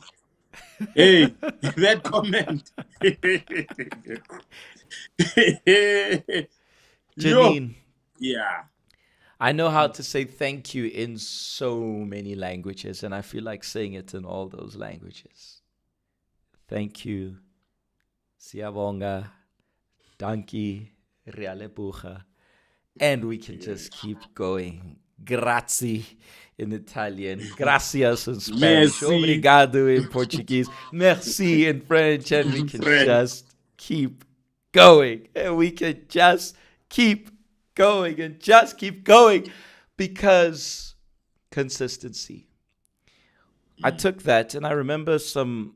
that comment. Janine. Yeah. I know how to say thank you in so many languages, and I feel like saying it in all those languages. Thank you. Siyabonga. Dankie. Rialepucha. And we can just keep going. Grazie in Italian. Gracias in Spanish. Merci. Obrigado in Portuguese. Merci in French. And we can just keep going. And we can just keep going and just keep going, because consistency. I took that, and I remember some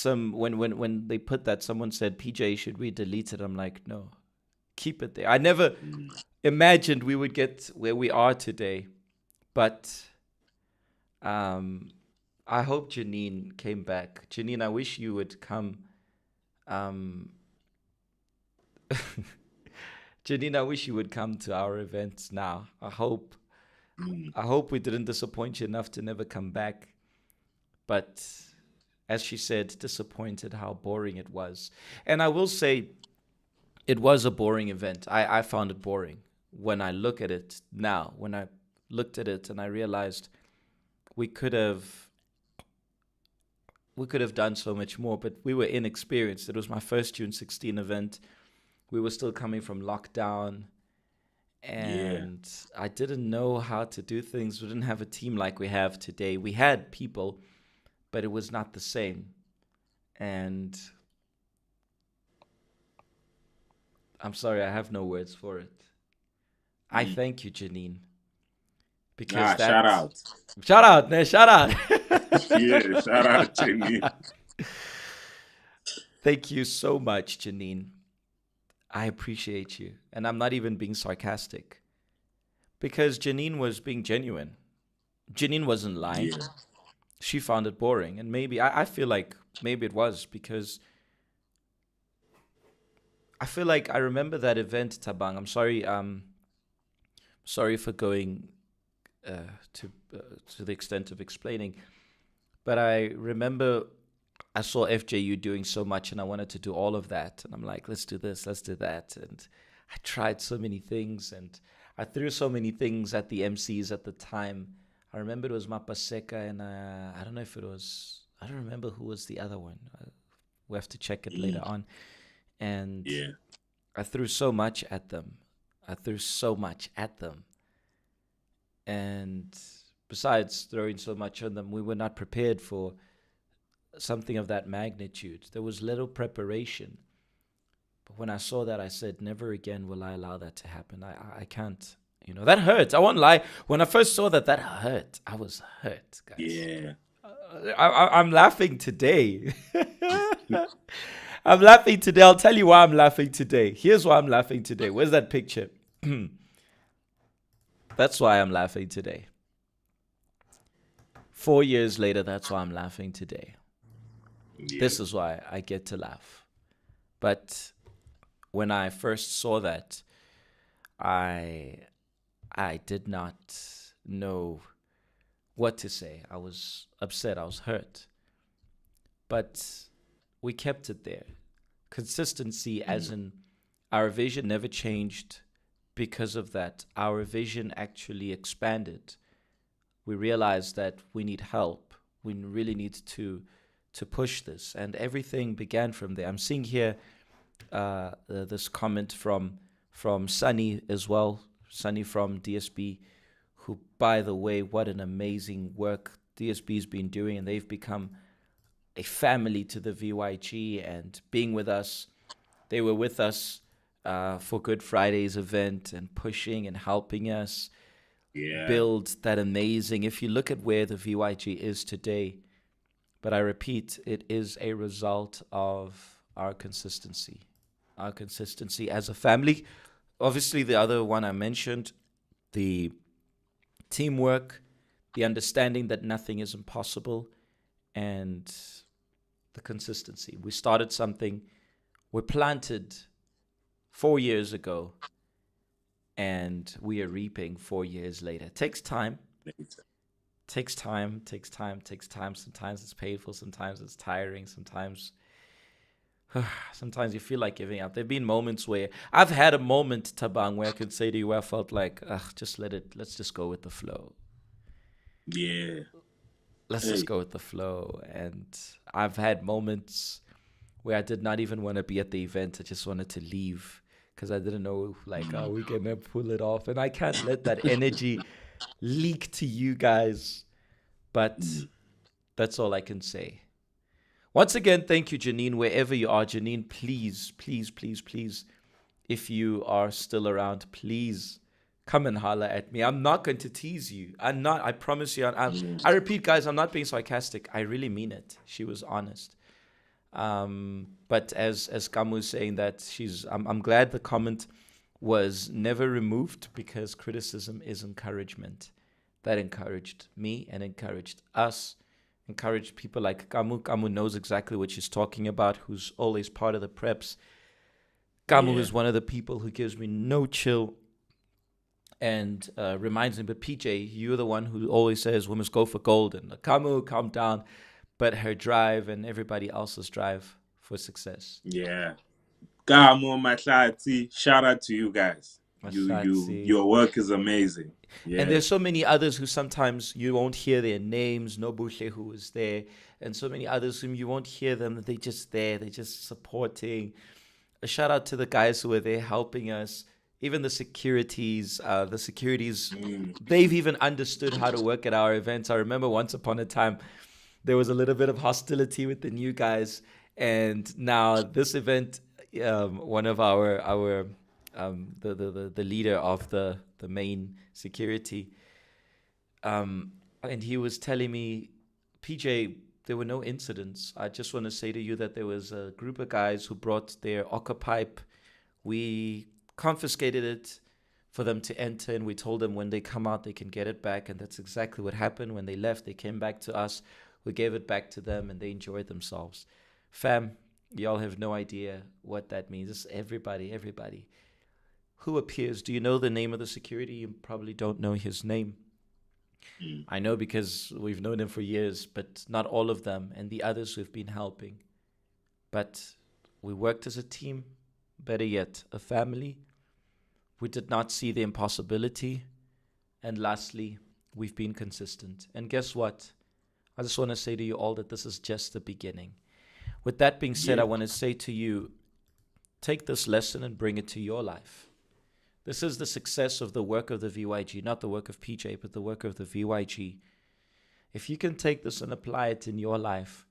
when they put that, someone said, "PJ, should we delete it?" I'm like, no, keep it there. I never imagined we would get where we are today, but I hope Janine came back. Janine, I wish you would come. Um, Janine, I wish you would come to our events now. I hope we didn't disappoint you enough to never come back. But as she said, disappointed how boring it was. And I will say, it was a boring event. I found it boring when I look at it now. When I looked at it and I realized we could have done so much more, but we were inexperienced. It was my first June 16 event. We were still coming from lockdown, and I didn't know how to do things. We didn't have a team like we have today. We had people, but it was not the same. And I'm sorry, I have no words for it. I thank you, Janine. Because shout out. Shout out, man. Shout out. Yeah, shout out, Janine. Thank you so much, Janine. I appreciate you. And I'm not even being sarcastic. Because Janine was being genuine. Janine wasn't lying. Yeah. She found it boring. And maybe, I feel like maybe it was because I feel like I remember that event, Tabang. I'm sorry for going to the extent of explaining. But I remember I saw FJU doing so much and I wanted to do all of that. And I'm like, let's do this, let's do that. And I tried so many things and I threw so many things at the MCs at the time. I remember it was Mapaseka and I don't know if it was, I don't remember who was the other one. We have to check it later on. And I threw so much at them. And besides throwing so much on them, we were not prepared for something of that magnitude. There was little preparation. But when I saw that, I said, never again will I allow that to happen. I can't. You know, that hurt. I won't lie. When I first saw that hurt. I was hurt, guys. Yeah. I'm laughing today. I'm laughing today. I'll tell you why I'm laughing today. Here's why I'm laughing today. Where's that picture? That's why I'm laughing today. 4 years later, that's why I'm laughing today. Yeah. This is why I get to laugh. But when I first saw that, I did not know what to say. I was upset. I was hurt. But we kept it there. Consistency, as in our vision never changed because of that. Our vision actually expanded. We realized that we need help. We really need to push this. And everything began from there. I'm seeing here this comment from Sunny as well. Sunny from DSB, who, by the way, what an amazing work DSB's been doing. And they've become a family to the VYG and being with us. They were with us for Good Friday's event and pushing and helping us build that amazing. If you look at where the VYG is today, but I repeat, it is a result of our consistency as a family. Obviously, the other one I mentioned, the teamwork, the understanding that nothing is impossible, and the consistency. We started something, we planted 4 years ago, and we are reaping 4 years later. It takes time. Takes time. Sometimes it's painful, sometimes it's tiring, sometimes you feel like giving up. There have been moments where I've had a moment, Tabang, where I could say to you where I felt like, let's just go with the flow. Yeah. Let's just go with the flow. And I've had moments where I did not even want to be at the event. I just wanted to leave because I didn't know, like, are we going to pull it off? And I can't let that energy leak to you guys. But that's all I can say. Once again, thank you, Janine, wherever you are. Janine, please, if you are still around, please come and holler at me. I'm not going to tease you. I promise you. I repeat, guys, I'm not being sarcastic. I really mean it. She was honest. But as Kamu is saying that, I'm glad the comment was never removed because criticism is encouragement. that encouraged me and encouraged us, encouraged people like Kamu. Kamu knows exactly what she's talking about, who's always part of the preps. Kamu is one of the people who gives me no chill and reminds me, but PJ, you're the one who always says we must go for gold, and Kamu, calm down. But her drive and everybody else's drive for success. Yeah. Kamo Matlati, shout out to you guys. Your work is amazing. Yeah. And there's so many others who sometimes you won't hear their names. Nobuhle, who was there, and so many others whom you won't hear them. They're just there. They're just supporting. A shout out to the guys who were there helping us. Even the securities, they've even understood how to work at our events. I remember once upon a time, there was a little bit of hostility with the new guys. And now this event, one of the leader of the main security, and he was telling me, PJ, there were no incidents. I just want to say to you that there was a group of guys who brought their ocker pipe. We confiscated it for them to enter, and we told them when they come out they can get it back, and that's exactly what happened. When they left, they came back to us. We gave it back to them, and they enjoyed themselves. Fam, y'all have no idea what that means. It's everybody. Who appears? Do you know the name of the security? You probably don't know his name. I know because we've known him for years, but not all of them, and the others who've been helping. But we worked as a team, better yet, a family. We did not see the impossibility. And lastly, we've been consistent. And guess what? I just want to say to you all that this is just the beginning. With that being said, I want to say to you, take this lesson and bring it to your life. This is the success of the work of the VYG, not the work of PJ, but the work of the VYG. If you can take this and apply it in your life,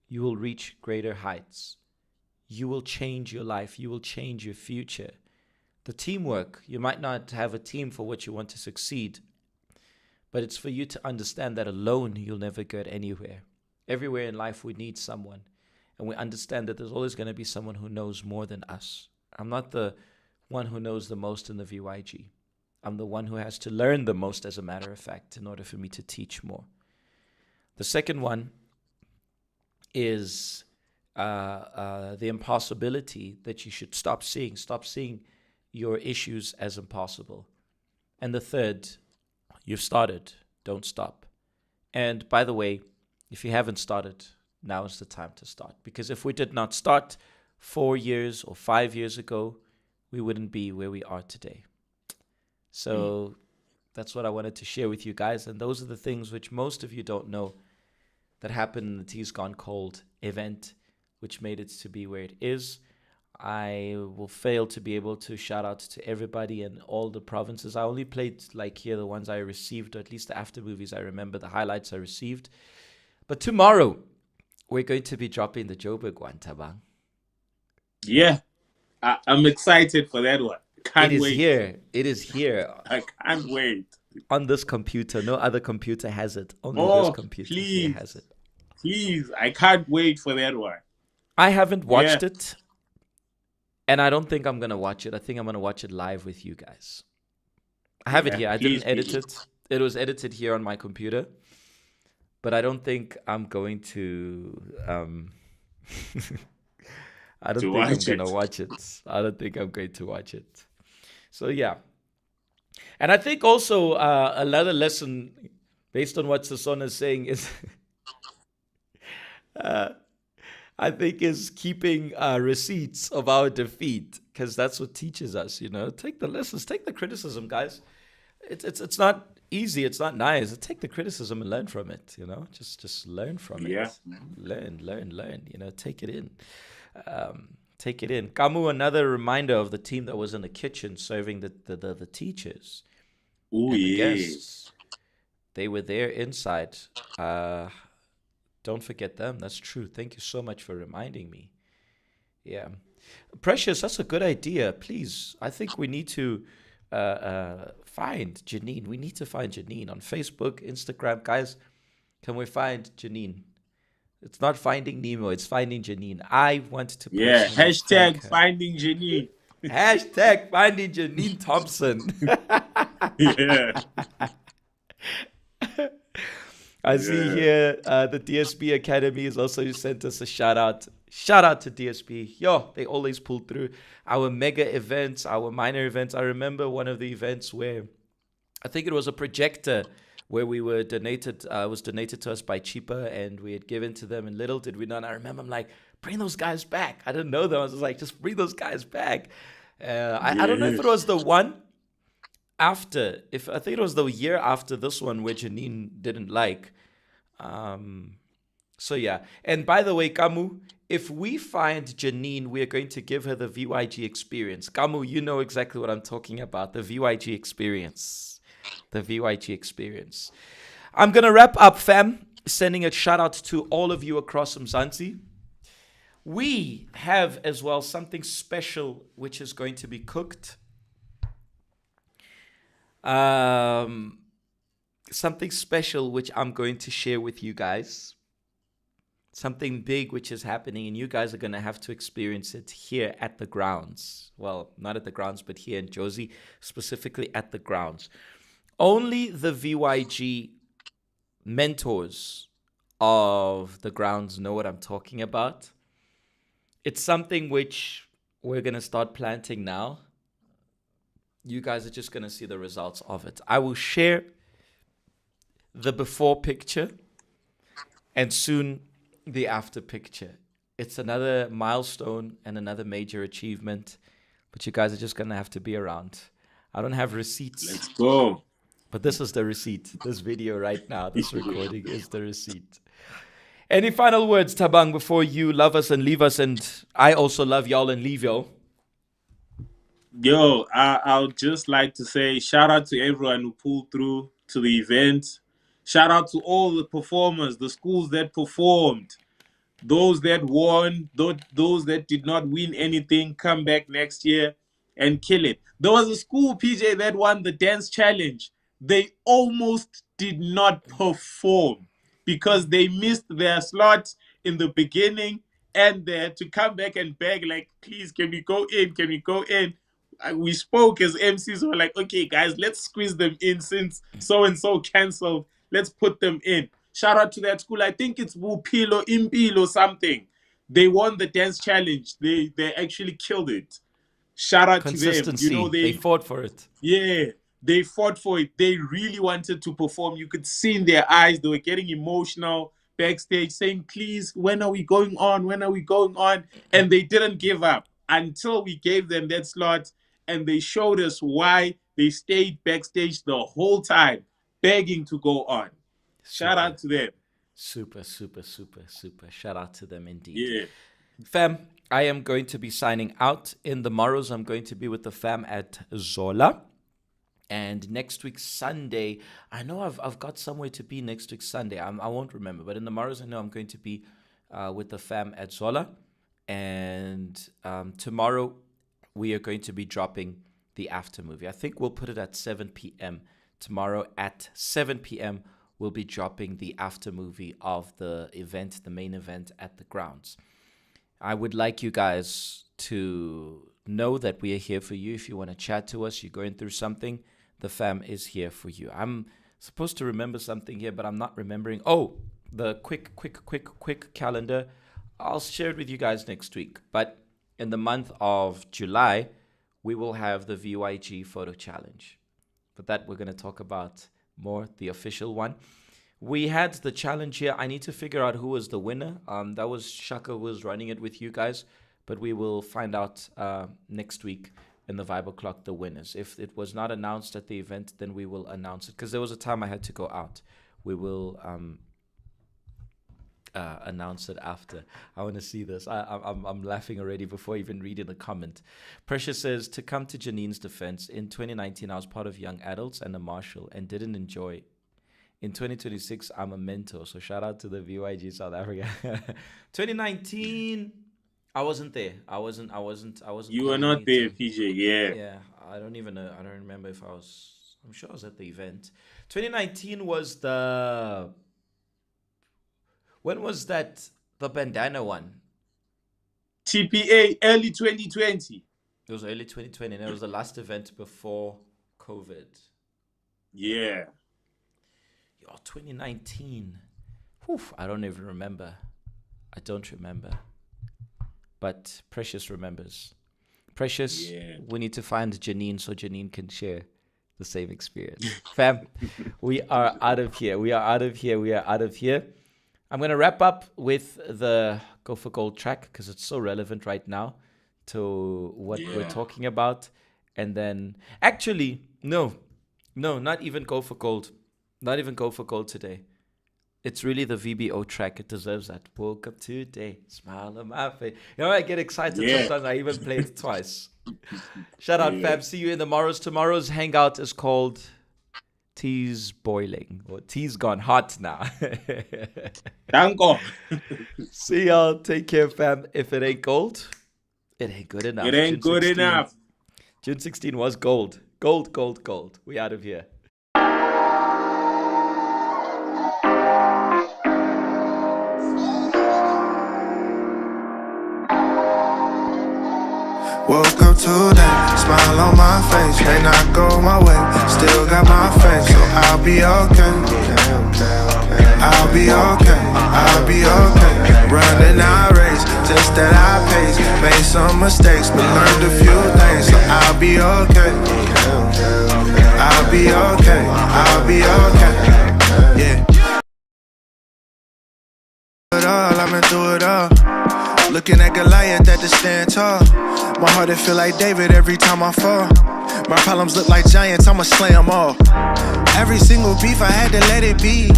you will reach greater heights. You will change your life. You will change your future. The teamwork, you might not have a team for what you want to succeed, but it's for you to understand that alone you'll never get anywhere. Everywhere in life we need someone, and we understand that there's always going to be someone who knows more than us. I'm not the one who knows the most in the VYG. I'm the one who has to learn the most, as a matter of fact, in order for me to teach more. The second one is the impossibility that you should stop seeing your issues as impossible. And the third, you've started, don't stop. And by the way, if you haven't started, now is the time to start. Because if we did not start 4 years or 5 years ago, we wouldn't be where we are today. So that's what I wanted to share with you guys. And those are the things which most of you don't know that happened in the Tea's Gone Cold event, which made it to be where it is. I will fail to be able to shout out to everybody in all the provinces. I only played like here the ones I received, or at least the after movies I remember, the highlights I received. But tomorrow, we're going to be dropping the Joburg one, Tabang. Yeah, I'm excited for that one. Can't wait. It is here. I can't wait. On this computer. No other computer has it. Only this computer here has it. Please, I can't wait for that one. I haven't watched it. And I don't think I'm going to watch it. I think I'm going to watch it live with you guys. I have it here. I didn't edit it. It was edited here on my computer. But I don't think I'm going to... I don't think I'm going to watch it. I don't think I'm going to watch it. So, yeah. And I think also another lesson based on what Sasona is saying is... I think is keeping receipts of our defeat, because that's what teaches us, you know. Take the lessons, take the criticism, guys. It's not easy, it's not nice. Take the criticism and learn from it, you know. Just learn from it. Learn, you know, take it in. Take it in. Kamu, another reminder of the team that was in the kitchen serving the teachers. Oh, yeah. Guests. They were there inside. Don't forget them. That's true. Thank you so much for reminding me. Yeah. Precious, that's a good idea. Please, I think we need to find Janine. We need to find Janine on Facebook, Instagram. Guys, can we find Janine? It's not finding Nemo. It's finding Janine. I want to... Yeah, hashtag finding Janine. Hashtag finding Janine Thompson. Yeah. I see here the DSB Academy has also sent us a shout out. Shout out to DSB. Yo, they always pull through our mega events, our minor events. I remember one of the events where I think it was a projector where we were donated, was donated to us by Cheaper, and we had given to them, and little did we know. And I remember I'm like, bring those guys back. I didn't know them. I was like, just bring those guys back. I don't know if it was the one after, if I think it was the year after this one where Janine didn't like. So yeah. And by the way, Kamu, if we find Janine, we are going to give her the VYG experience. Kamu, you know exactly what I'm talking about. The VYG experience. The VYG experience. I'm going to wrap up, fam. Sending a shout out to all of you across Mzansi. We have as well something special which is going to be cooked. Something special which I'm going to share with you guys. Something big which is happening, and you guys are going to have to experience it here at the grounds. Well, not at the grounds, but here in Josie, specifically at the grounds. Only the VYG mentors of the grounds know what I'm talking about. It's something which we're going to start planting now. You guys are just going to see the results of it. I will share the before picture and soon the after picture. It's another milestone and another major achievement, but you guys are just going to have to be around. I don't have receipts. Let's go. But this is the receipt. This video right now, this recording is the receipt. Any final words, Tabang, before you love us and leave us, and I also love y'all and leave y'all? Yo, I would just like to say shout out to everyone who pulled through to the event. Shout out to all the performers, the schools that performed, those that won, those that did not win anything. Come back next year and kill it. There was a school, PJ, that won the dance challenge. They almost did not perform because they missed their slot in the beginning, and they had to come back and beg, like, please, can we go in? Can we go in? We spoke as MCs, were like, okay, guys, let's squeeze them in since so-and-so canceled. Let's put them in. Shout out to that school. I think it's Wupilo, Impilo or something. They won the dance challenge. They actually killed it. Shout out to them. Consistency. You know, they fought for it. Yeah, they fought for it. They really wanted to perform. You could see in their eyes, they were getting emotional backstage, saying, please, when are we going on? When are we going on? And they didn't give up until we gave them that slot, and they showed us why they stayed backstage the whole time, begging to go on. Shout out to them. Super, super, super, super. Shout out to them indeed. Yeah. Fam, I am going to be signing out. In the morrows, I'm going to be with the fam at Zola. And next week, Sunday, I know I've got somewhere to be next week, Sunday. I won't remember. But in the morrows, I know I'm going to be with the fam at Zola. And tomorrow, we are going to be dropping the after movie. I think we'll put it at 7 p.m. Tomorrow at 7 p.m., we'll be dropping the after movie of the event, the main event at the grounds. I would like you guys to know that we are here for you. If you want to chat to us, you're going through something, the fam is here for you. I'm supposed to remember something here, but I'm not remembering. Oh, the quick calendar. I'll share it with you guys next week. But in the month of July, we will have the VYG photo challenge. But that we're going to talk about more, the official one. We had the challenge here. I need to figure out who was the winner. That was Shaka who was running it with you guys. But we will find out next week in the Vibe O'Clock the winners. If it was not announced at the event, then we will announce it. Because there was a time I had to go out. We will announce it after. I want to see this. I'm laughing already before even reading the comment. Precious says, to come to Janine's defense, in 2019, I was part of Young Adults and a Marshall and didn't enjoy. In 2026, I'm a mentor. So shout out to the VYG South Africa. 2019, I wasn't there. I wasn't. You were not there, PJ. Yeah. Yeah. I don't even know. I don't remember if I was. I'm sure I was at the event. 2019 was the. When was that? The bandana one? TPA, early 2020. It was early 2020, and it was the last event before COVID. Yeah. Yo, 2019. Whew, I don't even remember. I don't remember. But Precious remembers. Precious, we need to find Janine so Janine can share the same experience. Fam, we are out of here. We are out of here. We are out of here. I'm going to wrap up with the Go for Gold track because it's so relevant right now to what we're talking about. And then, actually, no, not even Go for Gold. Not even Go for Gold today. It's really the VBO track. It deserves that. Woke up today, smile on my face. You know, I get excited sometimes. I even play it twice. Shout out, fam. See you in the morrows. Tomorrow's hangout is called Tea's Boiling. Or Tea's Gone Hot now. Danko. See y'all. Take care, fam. If it ain't gold, it ain't good enough. It ain't good enough. June 16 was gold. Gold, gold, gold. We out of here. Woke up today, smile on my face. May not go my way, still got my faith, so I'll be okay. I'll be okay, I'll be okay. Running our race, just that I pace. Made some mistakes, but learned a few things, so I'll be okay. I'll be okay, I'll be okay. Yeah. I've been through it all. Looking at Goliath at the stand tall. My heart, it feel like David every time I fall. My problems look like giants, I'ma slay them all. Every single beef, I had to let it be.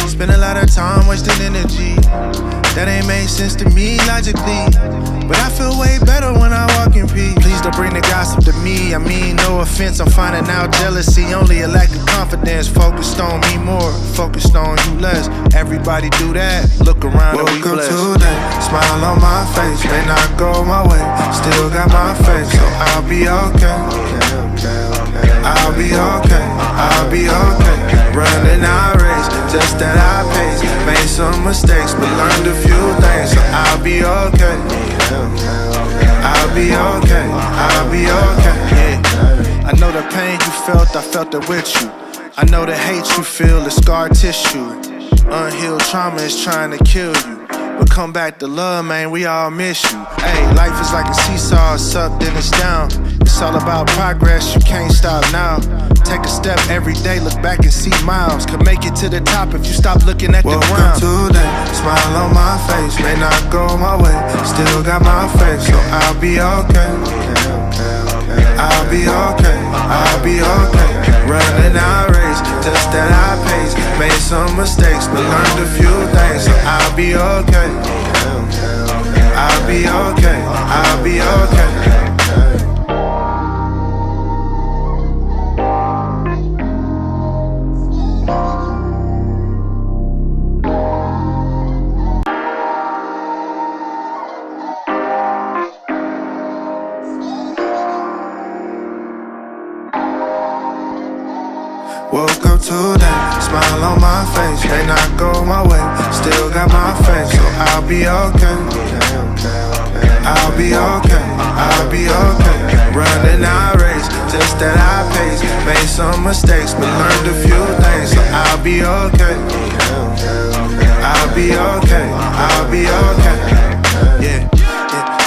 Spend a lot of time wasting energy. That ain't made sense to me logically. But I feel way better when I walk in peace. Please don't bring the gossip to me. I mean, no offense, I'm finding out jealousy. Only a lack of confidence. Focused on me more, focused on you less. Everybody do that, look around and we blessed. Woke up today, smile on my face. May not go my way, still got my faith, so I'll be okay. I'll be okay, I'll be okay. Running our race, just that I pace. Made some mistakes, but learned a few things, so I'll be okay. I'll be okay, I'll be okay. Yeah. I know the pain you felt, I felt it with you. I know the hate you feel, the scar tissue. Unhealed trauma is trying to kill you. But come back to love, man, we all miss you. Hey, life is like a seesaw, it's up, then it's down. It's all about progress, you can't stop now. Take a step every day, look back and see miles. Could make it to the top if you stop looking at the ground. Woke up today, smile on my face. May not go my way, still got my faith, so I'll be okay. I'll be okay, I'll be okay. Running our race, just that I pace. Made some mistakes, but learned a few things, so I'll be okay. I'll be okay, I'll be okay. Woke up today, smile on my face. May not go my way, still got my faith, so I'll be okay. I'll be okay, I'll be okay. Running our race, just that I pace. Made some mistakes, but learned a few things, so I'll be okay. I'll be okay, I'll be okay. Yeah,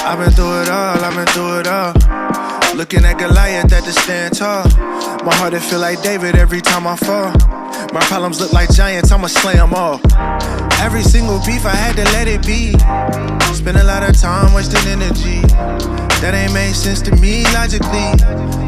I've been through it all, I've been through it all. Looking at Goliath at the stand tall. My heart, it feel like David every time I fall. My problems look like giants, I'ma slay them all. Every single beef, I had to let it be. Spend a lot of time wasting energy. That ain't made sense to me logically.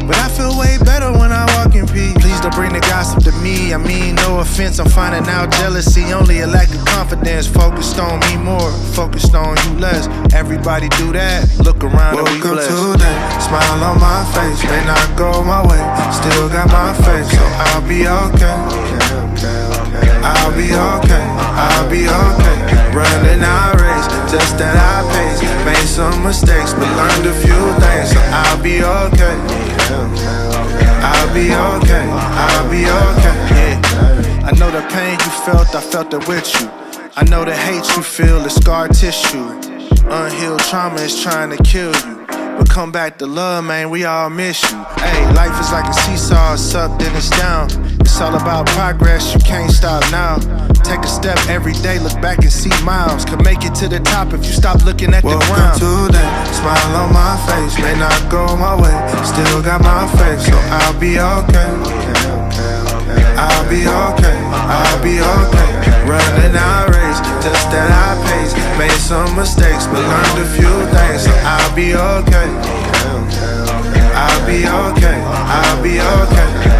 But I feel way better when I walk in peace. Please don't bring the gossip to me. I mean, no offense, I'm finding out jealousy. Only a lack of confidence. Focused on me more, focused on you less. Everybody do that, look around and we blessed. Woke up today, smile on my face. May not go my way, still got my faith, so I'll be okay. I'll be okay, I'll be okay. Running our race, just that I pace. Made some mistakes, but learned a few things, so I'll be okay. I'll be okay, I'll be okay. Yeah. I know the pain you felt, I felt it with you. I know the hate you feel, the scar tissue. Unhealed trauma is trying to kill you. But come back to love, man, we all miss you. Hey, life is like a seesaw, it's up, then it's down. It's It's all about progress, you can't stop now. Take a step every day, look back and see miles. Could make it to the top if you stop looking at the ground. Today, smile on my face, may not go my way. Still got my faith, so I'll be okay. I'll be okay, I'll be okay. Running our race, just at our pace. Made some mistakes, but learned a few things, so I'll be okay. I'll be okay, I'll be okay.